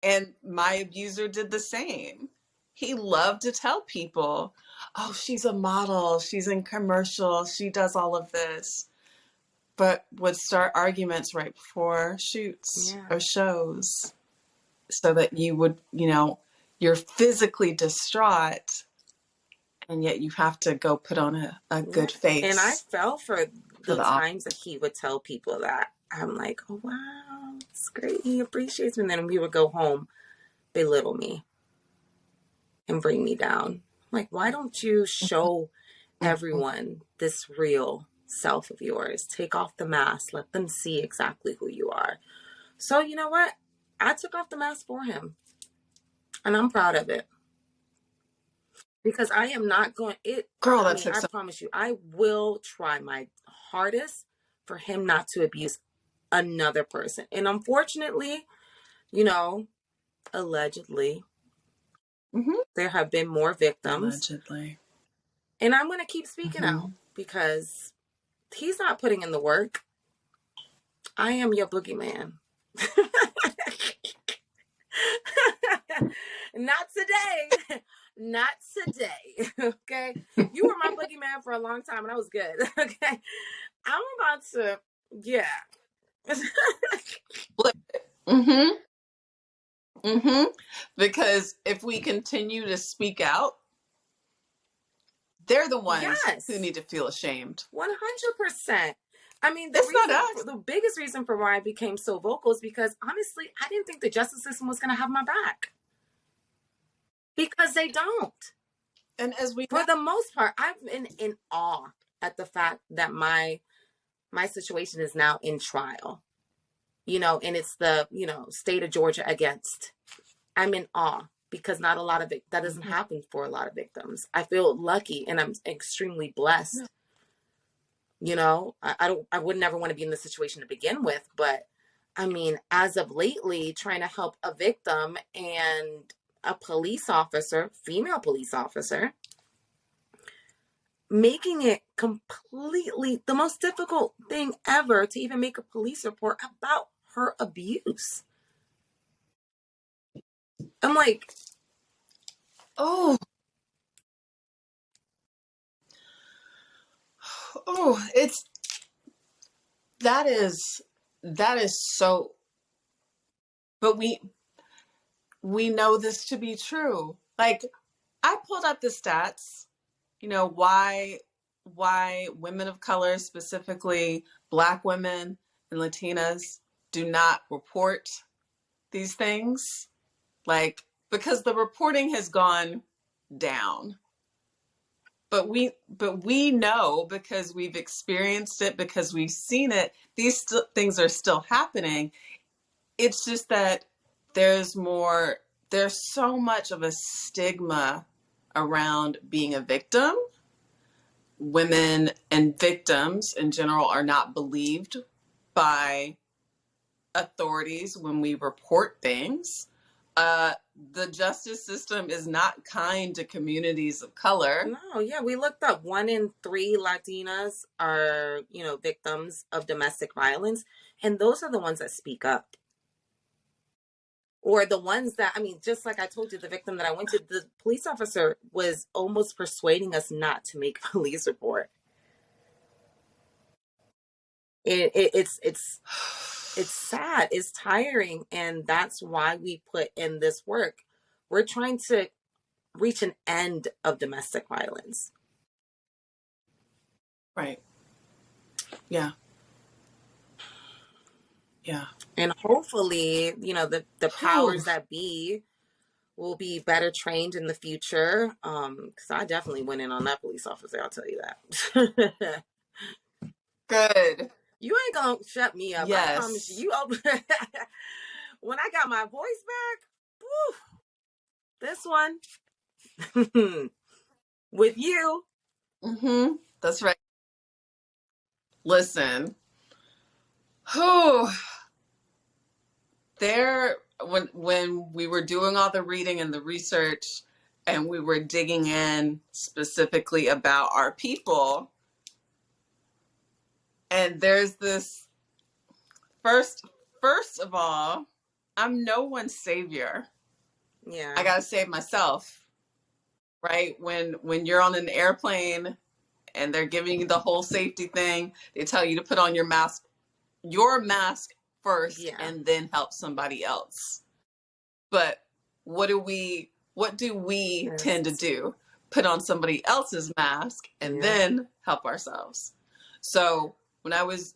And my abuser did the same. He loved to tell people, oh, she's a model, she's in commercials, she does all of this, but would start arguments right before shoots or shows so that you would, you're physically distraught and yet you have to go put on a good face. And I fell for the times that he would tell people that. I'm like, oh, wow, it's great. He appreciates me. And then we would go home, belittle me, and bring me down. I'm like, why don't you show everyone this real self of yours? Take off the mask. Let them see exactly who you are. So you know what? I took off the mask for him. And I'm proud of it. Because I am not going it. Girl, I promise you, I will try my hardest for him not to abuse another person. And unfortunately, allegedly, there have been more victims. Allegedly. And I'm going to keep speaking out because he's not putting in the work. I am your boogeyman. Not today. Not today. Okay. You were my boogeyman for a long time and I was good. Okay. I'm about to, Because if we continue to speak out, they're the ones who need to feel ashamed. 100%. I mean, the biggest reason for why I became so vocal is because honestly, I didn't think the justice system was going to have my back. Because they don't. And for the most part, I've been in awe at the fact that my situation is now in trial, and it's the, state of Georgia against. I'm in awe because not a lot of it, that doesn't happen for a lot of victims. I feel lucky and I'm extremely blessed. I would never want to be in this situation to begin with, but I mean, as of lately, trying to help a victim and a police officer, female police officer, making it completely the most difficult thing ever to even make a police report about her abuse. I'm like, that is so, but we know this to be true. Like, I pulled up the stats, why women of color, specifically Black women and Latinas, do not report these things. Like, because the reporting has gone down. But we know, because we've experienced it, because we've seen it, these things are still happening. It's just that there's so much of a stigma around being a victim. Women and victims in general are not believed by authorities when we report things. The justice system is not kind to communities of color. No, yeah, we looked up 1 in 3 Latinas are, victims of domestic violence. And those are the ones that speak up. Or the ones that, I mean, just like I told you, the victim that I went to, the police officer was almost persuading us not to make a police report. It's sad, it's tiring, and that's why we put in this work. We're trying to reach an end of domestic violence. Right. Yeah. Yeah. And hopefully, the powers that be will be better trained in the future. Because I definitely went in on that police officer, I'll tell you that. Good. You ain't gonna shut me up. Yes. I promise you. When I got my voice back, this one with you. That's right. Listen. when we were doing all the reading and the research and we were digging in specifically about our people, and there's this first of all, I'm no one's savior. Yeah. I gotta save myself, right? When you're on an airplane and they're giving you the whole safety thing, they tell you to put on your mask first, Yeah. and then help somebody else. But what do we Yes. tend to do? Put on somebody else's mask and then help ourselves. So when I was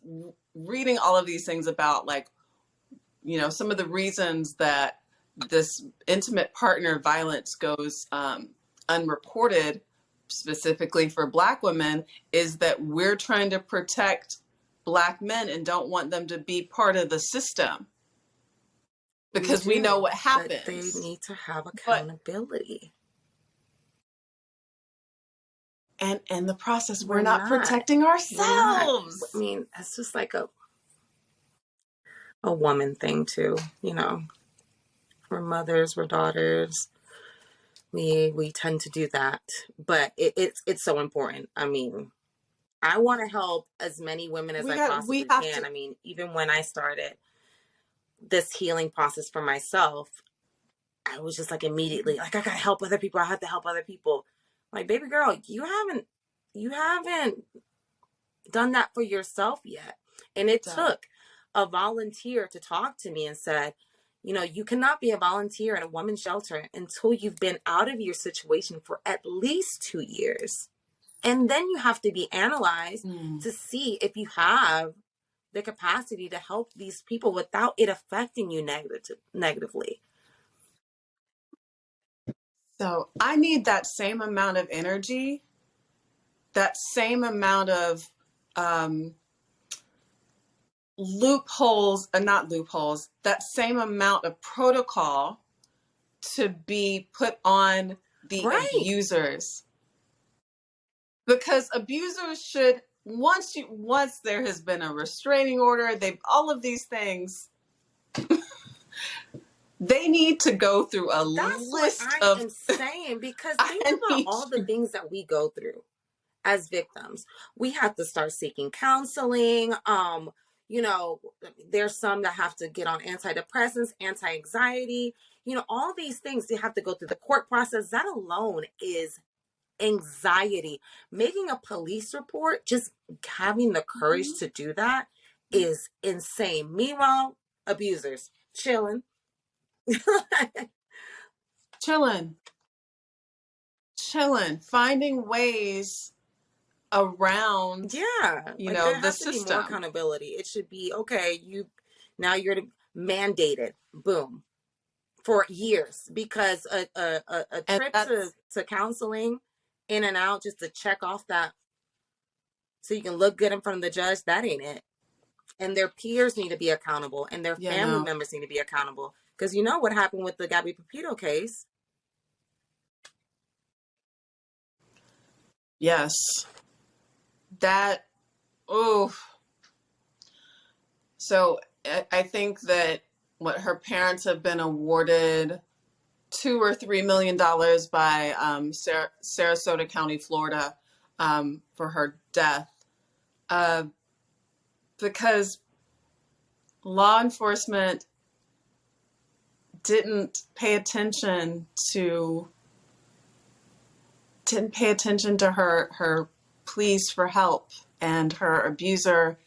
reading all of these things about, like, some of the reasons that this intimate partner violence goes unreported, specifically for Black women, is that we're trying to protect Black men and don't want them to be part of the system because we know what happens. But they need to have accountability. And in the process, we're not protecting ourselves. I mean, it's just like a woman thing too, We're mothers, we're daughters. We tend to do that, but it's so important. I mean, I want to help as many women as I possibly can. I mean, even when I started this healing process for myself, I was just like immediately like, I gotta help other people. I have to help other people. Like, baby girl, you haven't done that for yourself yet. And it took a volunteer to talk to me and said, you cannot be a volunteer in a women's shelter until you've been out of your situation for at least 2 years. And then you have to be analyzed to see if you have the capacity to help these people without it affecting you negatively. So I need that same amount of energy, that same amount of not loopholes, that same amount of protocol to be put on the abusers. Because abusers should, once there has been a restraining order, all of these things, they need to go through a list of... That's what I am saying, because think about all the things that we go through as victims. We have to start seeking counseling. There's some that have to get on antidepressants, anti-anxiety, all these things. They have to go through the court process. That alone is anxiety. Making a police report, just having the courage to do that is insane. Meanwhile, abusers chilling. chilling, finding ways around the system. Be more accountability. It should be, okay, you're mandated, boom, for years, because a trip to counseling, in and out, just to check off that so you can look good in front of the judge, that ain't it. And their peers need to be accountable, and their family members need to be accountable, because you know what happened with the Gabby Pepito case. Yes. So I think that her parents have been awarded $2 or $3 million by Sarasota County, Florida, for her death, because law enforcement didn't pay attention to her pleas for help, and her abuser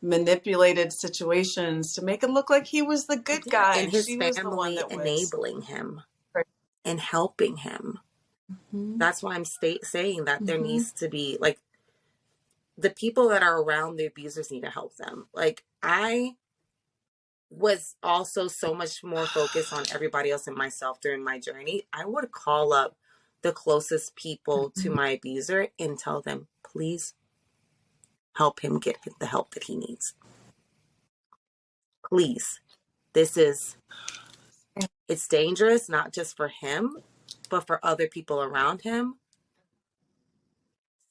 manipulated situations to make it look like he was the good guy, and his she family was the one that enabling him and helping him. That's why I'm saying that there needs to be, like, the people that are around the abusers need to help them. Like, I was also so much more focused on everybody else and myself during my journey. I would call up the closest people to my abuser and tell them, please help him get the help that he needs. Please. It's dangerous, not just for him, but for other people around him.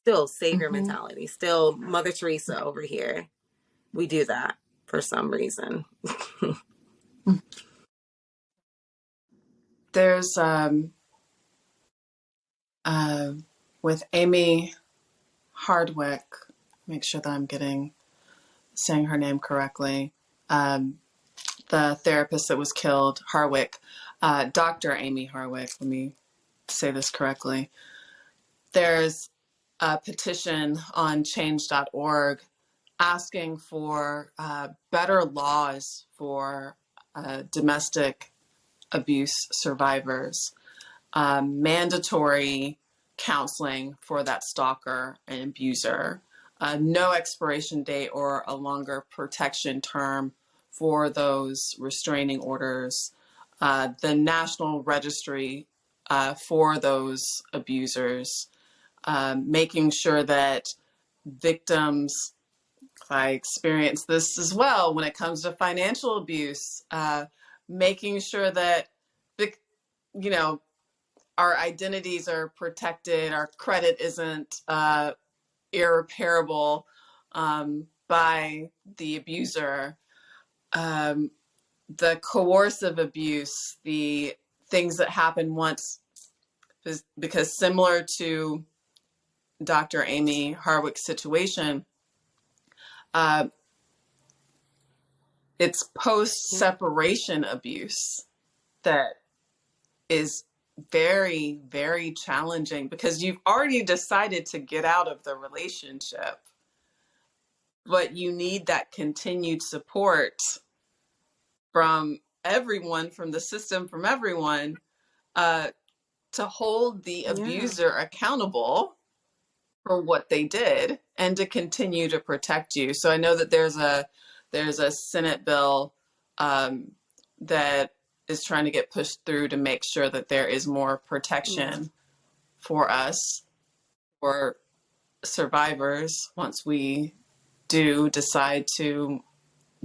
Still savior mentality, still Mother Teresa over here. We do that for some reason. there's with Amy Hardwick, make sure that I'm saying her name correctly. The therapist that was killed, Harwick, Dr. Amy Harwick, let me say this correctly. There's a petition on change.org asking for better laws for domestic abuse survivors, mandatory counseling for that stalker and abuser, no expiration date or a longer protection term for those restraining orders, the national registry for those abusers, making sure that victims, I experience this as well when it comes to financial abuse, making sure that, you know, our identities are protected, our credit isn't irreparable by the abuser, the coercive abuse, the things that happen once, because similar to Dr. Amy Harwick's situation, it's post-separation abuse that is very, very challenging because you've already decided to get out of the relationship, but you need that continued support from everyone, from the system, from everyone, to hold the abuser accountable for what they did and to continue to protect you. So I know that there's a Senate bill that is trying to get pushed through to make sure that there is more protection for us, for survivors, once we do decide to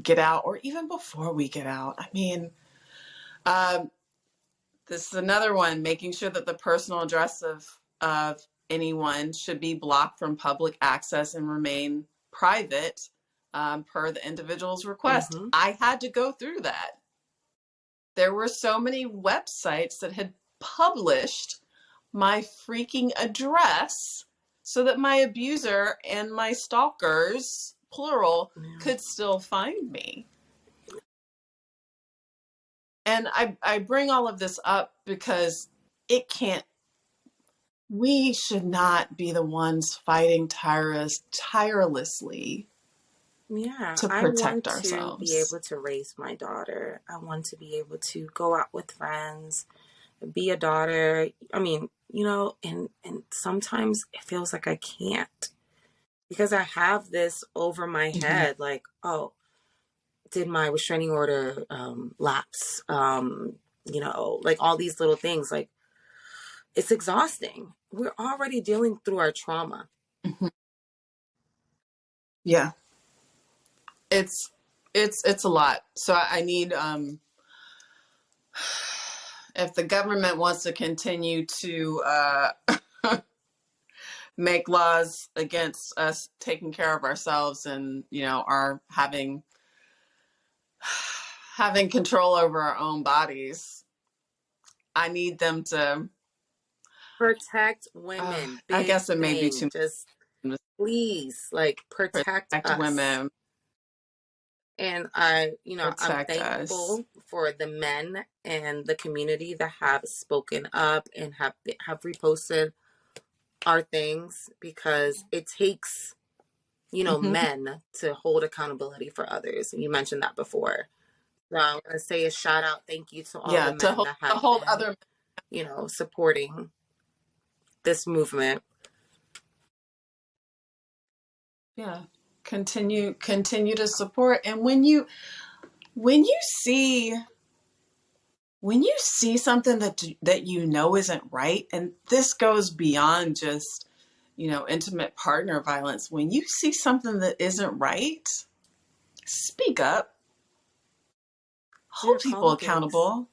get out, or even before we get out. I mean, this is another one, making sure that the personal address of anyone should be blocked from public access and remain private per the individual's request. I had to go through that. There were so many websites that had published my freaking address so that my abuser and my stalkers, plural, could still find me. And I bring all of this up because we should not be the ones fighting tirelessly to protect ourselves. I want to be able to raise my daughter. I want to be able to go out with friends, be a daughter. I mean, you know, and sometimes it feels like I can't because I have this over my head, like, oh, did my restraining order lapse? You know, like all these little things, like it's exhausting. We're already dealing through our trauma. Yeah. It's a lot. So I need, if the government wants to continue to make laws against us taking care of ourselves and, you know, our having control over our own bodies, I need them to protect women. I guess it may be too just please, like, protect us. Women. And I'm thankful for the men and the community that have spoken up and have reposted our things, because it takes, you know, men to hold accountability for others. And you mentioned that before. So I want to say a shout out, thank you to all the men that have been, other, you know, supporting this movement. Yeah. Continue to support. And when you see something that you know isn't right, and this goes beyond just, you know, intimate partner violence, when you see something that isn't right, speak up. Hold people accountable.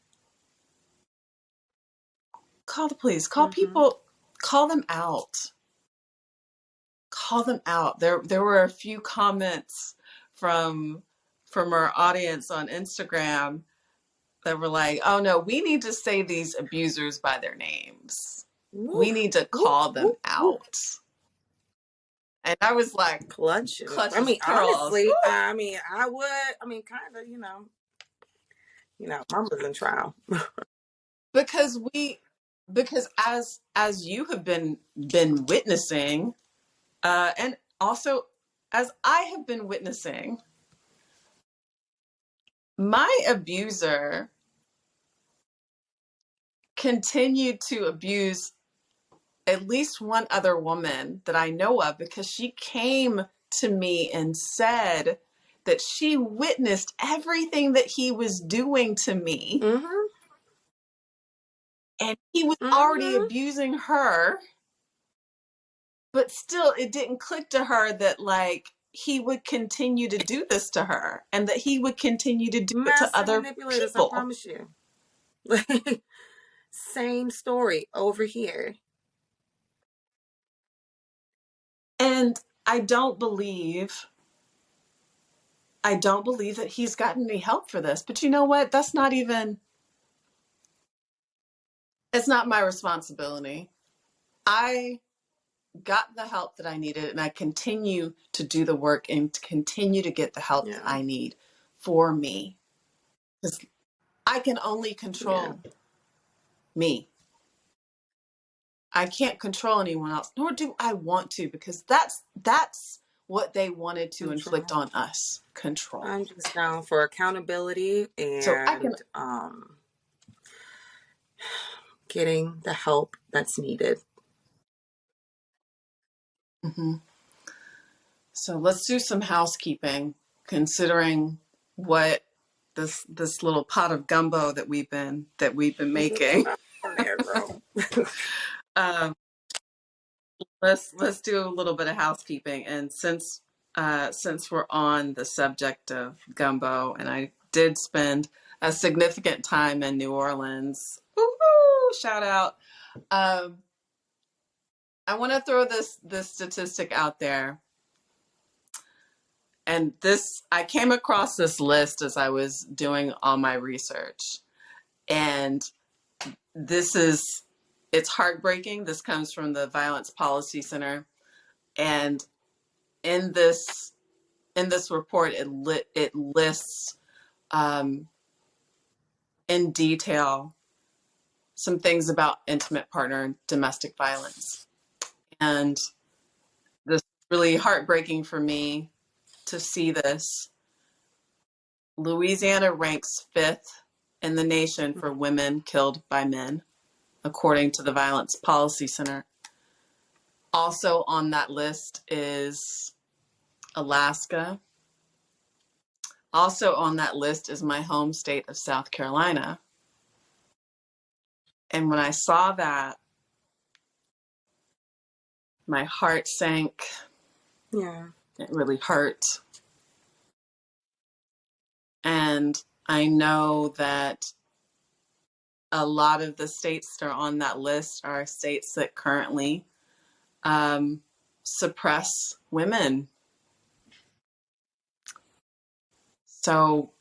Call the police. Call people. Call them out. Call them out. There were a few comments from our audience on Instagram that were like, oh no, we need to say these abusers by their names. Woo, We need to woo, call them woo, woo. out. And I was like, Clutches. I clutches mean, pearls. honestly, I mean, I would. I mean, kind of. Mama's in trial. because as you have been witnessing, and also as I have been witnessing, my abuser continued to abuse at least one other woman that I know of, because she came to me and said that she witnessed everything that he was doing to me, Mm-hmm. and he was already Mm-hmm. abusing her, but still it didn't click to her that like he would continue to do this to her and that he would continue to do it to Master other manipulators, I people. promise you. Same story over here. And I don't believe that he's gotten any help for this. But you know what? It's not my responsibility. I got the help that I needed, and I continue to do the work and to continue to get the help that I need for me. Because I can only control me. I can't control anyone else, nor do I want to, because that's what they wanted to inflict on us. Control. I'm just down for accountability So I and can getting the help that's needed. Mm-hmm. So let's do some housekeeping, considering what this little pot of gumbo that we've been making. Let's do a little bit of housekeeping, and since we're on the subject of gumbo, and I did spend a significant time in New Orleans. Woo-hoo, shout out! I want to throw this statistic out there. And I came across this list as I was doing all my research. And it's heartbreaking. This comes from the Violence Policy Center. And in this report, it lists in detail some things about intimate partner and domestic violence. And this is really heartbreaking for me to see this. Louisiana ranks 5th in the nation for women killed by men, according to the Violence Policy Center. Also on that list is Alaska. Also on that list is my home state of South Carolina. And when I saw that, my heart sank. Yeah. It really hurt. And I know that a lot of the states that are on that list are states that currently suppress women. So,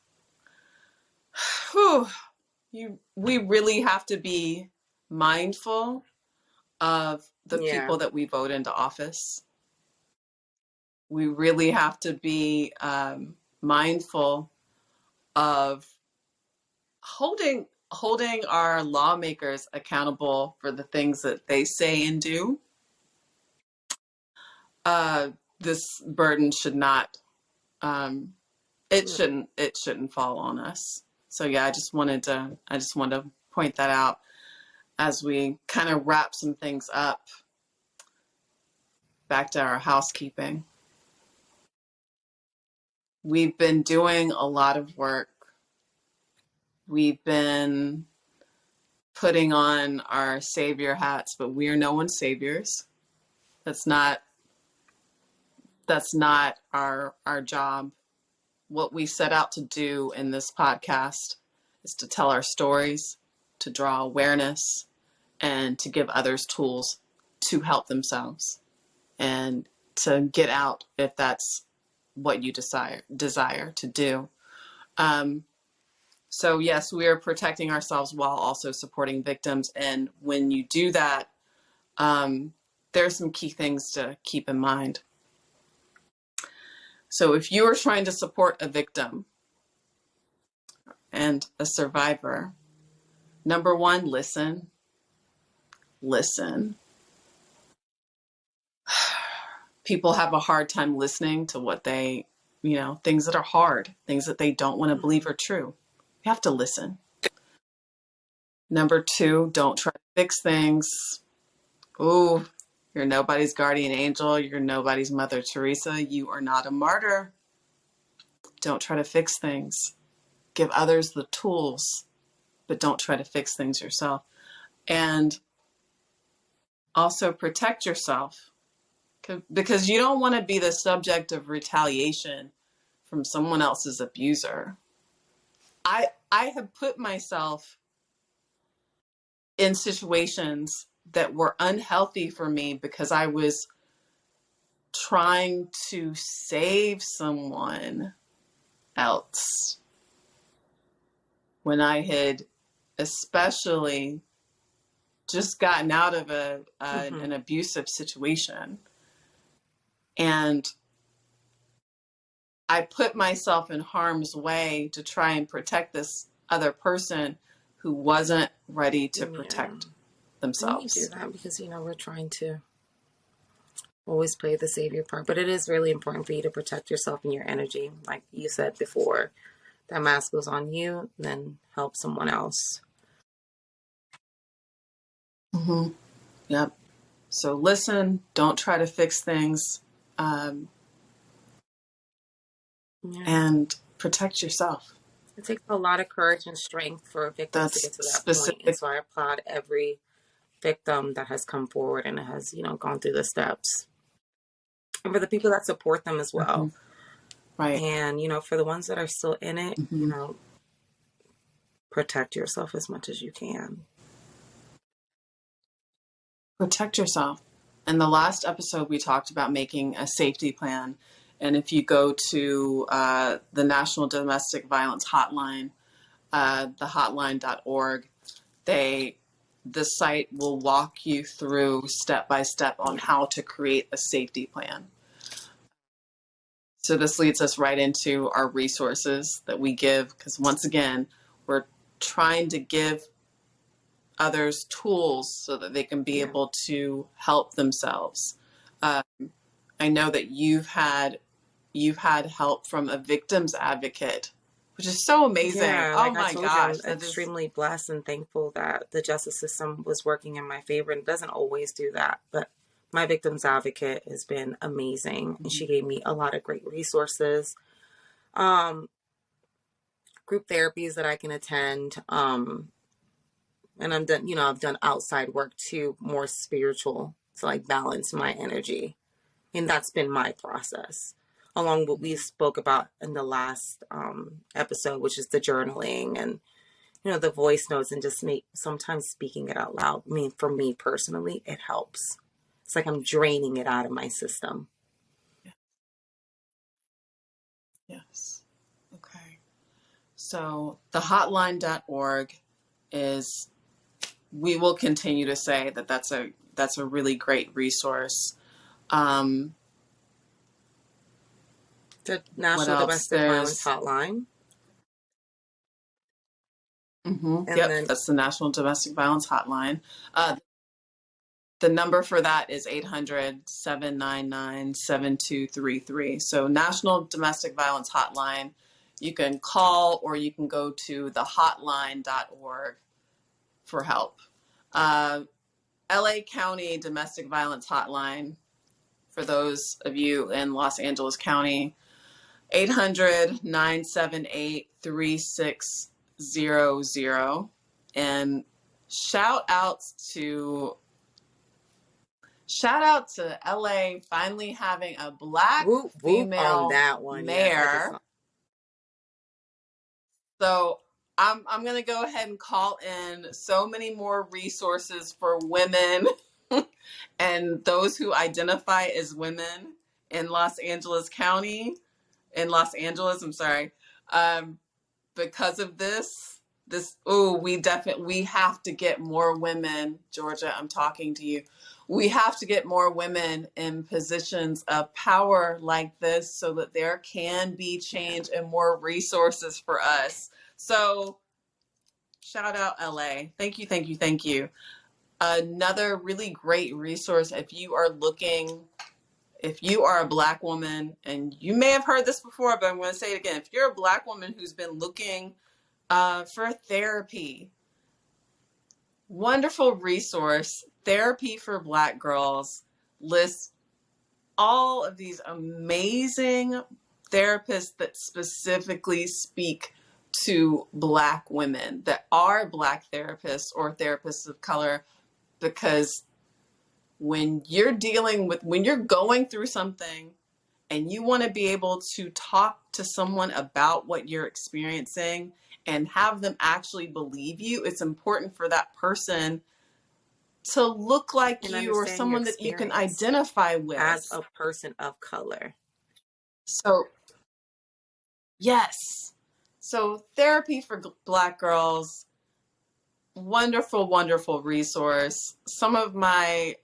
we really have to be mindful of the people that we vote into office. We really have to be mindful of holding our lawmakers accountable for the things that they say and do. This burden should not, it shouldn't fall on us. So yeah, I just wanted to point that out as we kind of wrap some things up. Back to our housekeeping. We've been doing a lot of work. We've been putting on our savior hats, but we are no one's saviors. That's not our job. What we set out to do in this podcast is to tell our stories, to draw awareness, and to give others tools to help themselves and to get out if that's what you desire to do. So yes, we are protecting ourselves while also supporting victims. And when you do that, there's some key things to keep in mind. So if you are trying to support a victim and a survivor, number one, listen. Listen. People have a hard time listening to what they, things that are hard, things that they don't want to believe are true. You have to listen. Number two, don't try to fix things. Ooh, you're nobody's guardian angel. You're nobody's Mother Teresa. You are not a martyr. Don't try to fix things. Give others the tools, but don't try to fix things yourself. And also protect yourself, because you don't want to be the subject of retaliation from someone else's abuser. I have put myself in situations that were unhealthy for me because I was trying to save someone else when I had especially just gotten out of an abusive situation. And I put myself in harm's way to try and protect this other person who wasn't ready to protect themselves. And we do that because, we're trying to always play the savior part. But it is really important for you to protect yourself and your energy. Like you said before, that mask goes on you, then help someone else. Mm-hmm. Yep. So listen, don't try to fix things, and protect yourself. It takes a lot of courage and strength for victims to get to that point. And so I applaud every victim that has come forward and has, gone through the steps. And for the people that support them as well. Right. And, for the ones that are still in it, protect yourself as much as you can. Protect yourself. In the last episode, we talked about making a safety plan. And if you go to the National Domestic Violence Hotline, the hotline.org, the site will walk you through step by step on how to create a safety plan. So this leads us right into our resources that we give, because once again, we're trying to give others tools so that they can be able to help themselves. I know that you've had help from a victim's advocate, which is so amazing. Yeah, oh my gosh. I'm extremely blessed and thankful that the justice system was working in my favor, and it doesn't always do that. But my victim's advocate has been amazing. And she gave me a lot of great resources, group therapies that I can attend. And I'm done, I've done outside work too, more spiritual, to like balance my energy. And that's been my process, along with what we spoke about in the last episode, which is the journaling and, the voice notes, and just sometimes speaking it out loud. I mean, for me personally, it helps. It's like I'm draining it out of my system. Yes. Okay. So the hotline.org is, we will continue to say that that's a really great resource. The National Domestic Violence Hotline. Yep, that's the National Domestic Violence Hotline. The number for that is 800-799-7233. So National Domestic Violence Hotline. You can call or you can go to thehotline.org for help. LA County Domestic Violence Hotline, for those of you in Los Angeles County, 800-978-3600. And shout out to LA finally having a Black female on that one. mayor. Yes, so I'm going to go ahead and call in so many more resources for women and those who identify as women in Los Angeles County, in Los Angeles, I'm sorry. because of we have to get more women. Georgia, I'm talking to you. We have to get more women in positions of power like this so that there can be change and more resources for us. So shout out LA. Thank you, thank you, thank you. Another really great resource if you are a Black woman, and you may have heard this before, but I'm going to say it again. If you're a Black woman who's been looking for therapy, wonderful resource, Therapy for Black Girls, lists all of these amazing therapists that specifically speak to Black women, that are Black therapists or therapists of color, because when you're going through something and you want to be able to talk to someone about what you're experiencing and have them actually believe you, it's important for that person to look like And you or understand your someone that you can experience identify with. as a person of color. So, yes. So, Therapy for Black Girls, wonderful, wonderful resource. Some of my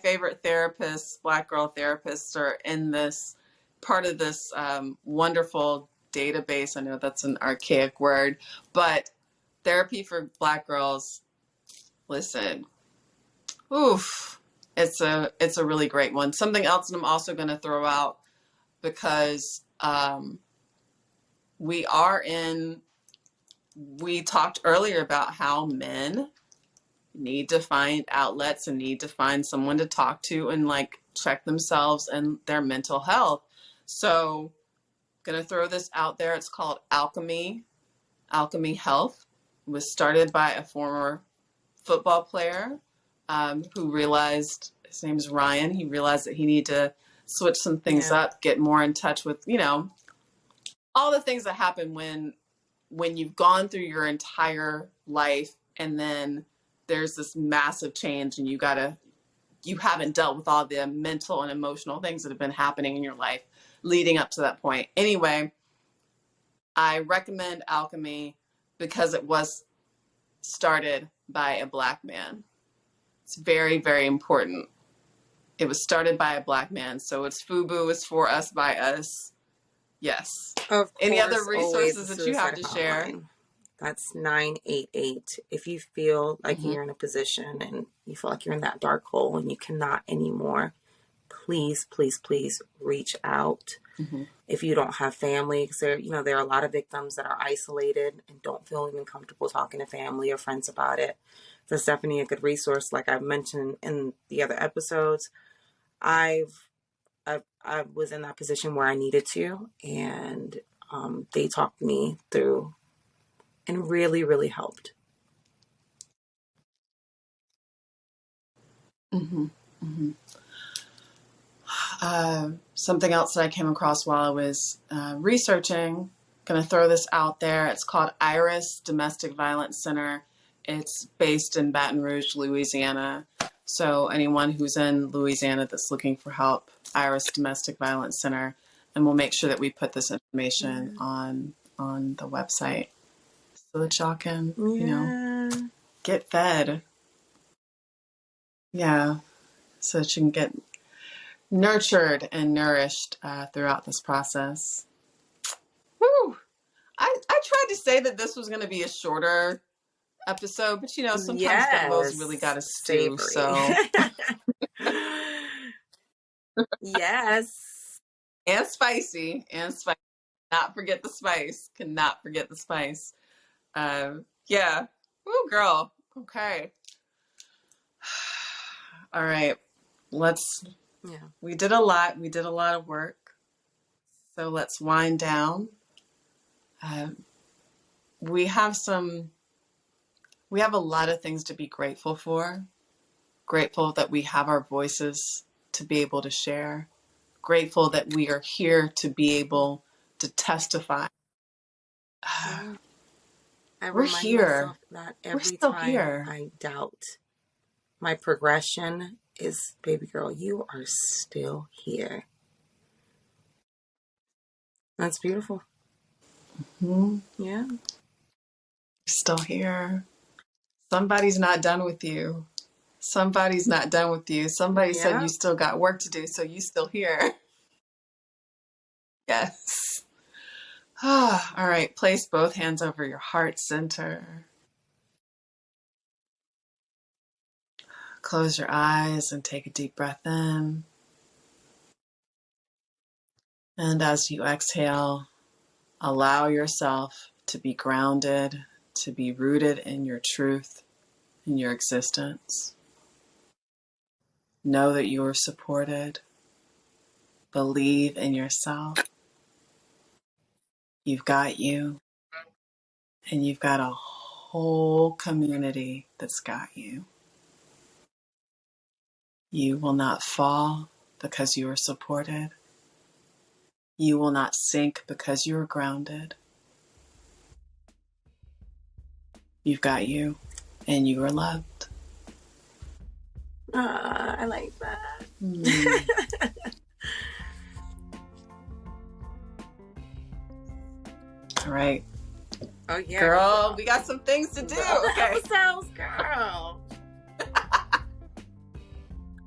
favorite therapists, Black girl therapists, are in this part of this wonderful database. I know that's an archaic word, but Therapy for Black Girls, listen, oof, it's a really great one. Something else that I'm also going to throw out, because we talked earlier about how men need to find outlets and need to find someone to talk to and like check themselves and their mental health. So, gonna throw this out there. It's called Alchemy Health. It was started by a former football player who realized, his name's Ryan, he realized that he needed to switch some things up, get more in touch with, all the things that happen when you've gone through your entire life and then there's this massive change and you haven't dealt with all the mental and emotional things that have been happening in your life leading up to that point. Anyway, I recommend Alchemy because it was started by a Black man. It's very, very important. It was started by a Black man. So it's FUBU, is for us, by us. Yes. Of course, any other resources that you have to share? Hotline. That's 988. If you feel like you're in a position and you feel like you're in that dark hole and you cannot anymore, please, please, please reach out. If you don't have family, because there are a lot of victims that are isolated and don't feel even comfortable talking to family or friends about it. That's definitely a good resource. Like I mentioned in the other episodes, I was in that position where I needed to, and they talked me through and really, really helped. Something else that I came across while I was researching, going to throw this out there. It's called Iris Domestic Violence Center. It's based in Baton Rouge, Louisiana. So anyone who's in Louisiana that's looking for help, Iris Domestic Violence Center, and we'll make sure that we put this information on the website so that y'all can, get fed. Yeah, so that you can get nurtured and nourished throughout this process. Woo! I tried to say that this was going to be a shorter episode, but sometimes gumbo's really got to stew. So yes, and spicy. Not forget the spice. Cannot forget the spice. Yeah. Woo, girl. Okay. All right. We did a lot. We did a lot of work. So let's wind down. We have a lot of things to be grateful for. Grateful that we have our voices to be able to share. Grateful that we are here to be able to testify. We're here. That every time I doubt my progression is, baby girl, you are still here. That's beautiful. Mm-hmm. Yeah. You're still here. Somebody's not done with you. Somebody's not done with you. Somebody said Yeah. you still got work to do, so you still here. Yes. All right. Place both hands over your heart center. Close your eyes and take a deep breath in. And as you exhale, allow yourself to be grounded, to be rooted in your truth, in your existence. Know that you are supported. Believe in yourself. You've got you, and you've got a whole community that's got you. You will not fall because you are supported. You will not sink because you are grounded. You've got you, and you are loved. I like that. All right. Oh yeah, girl, we got some things to do. Okay. Episodes, girl.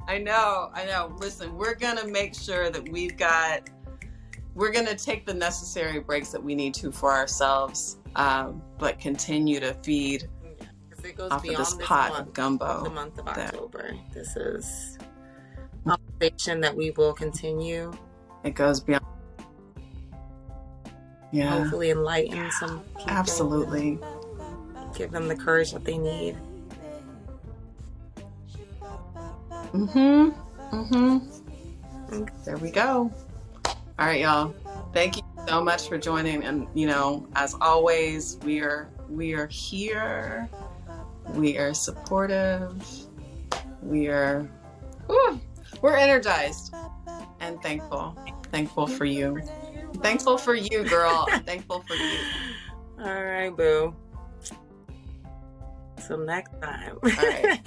I know. Listen, we're going to make sure that we're going to take the necessary breaks that we need to for ourselves, but continue to feed It goes off of beyond this this pot month, of gumbo. the month of October. This is a conversation that we will continue. It goes beyond. Yeah. Hopefully enlighten some people. Absolutely. Give them the courage that they need. There we go. All right, y'all. Thank you so much for joining. And, as always, we are here. We are supportive. We're energized and thankful. Thankful for you. Thankful for you, girl. Thankful for you. All right, boo. Till next time. All right.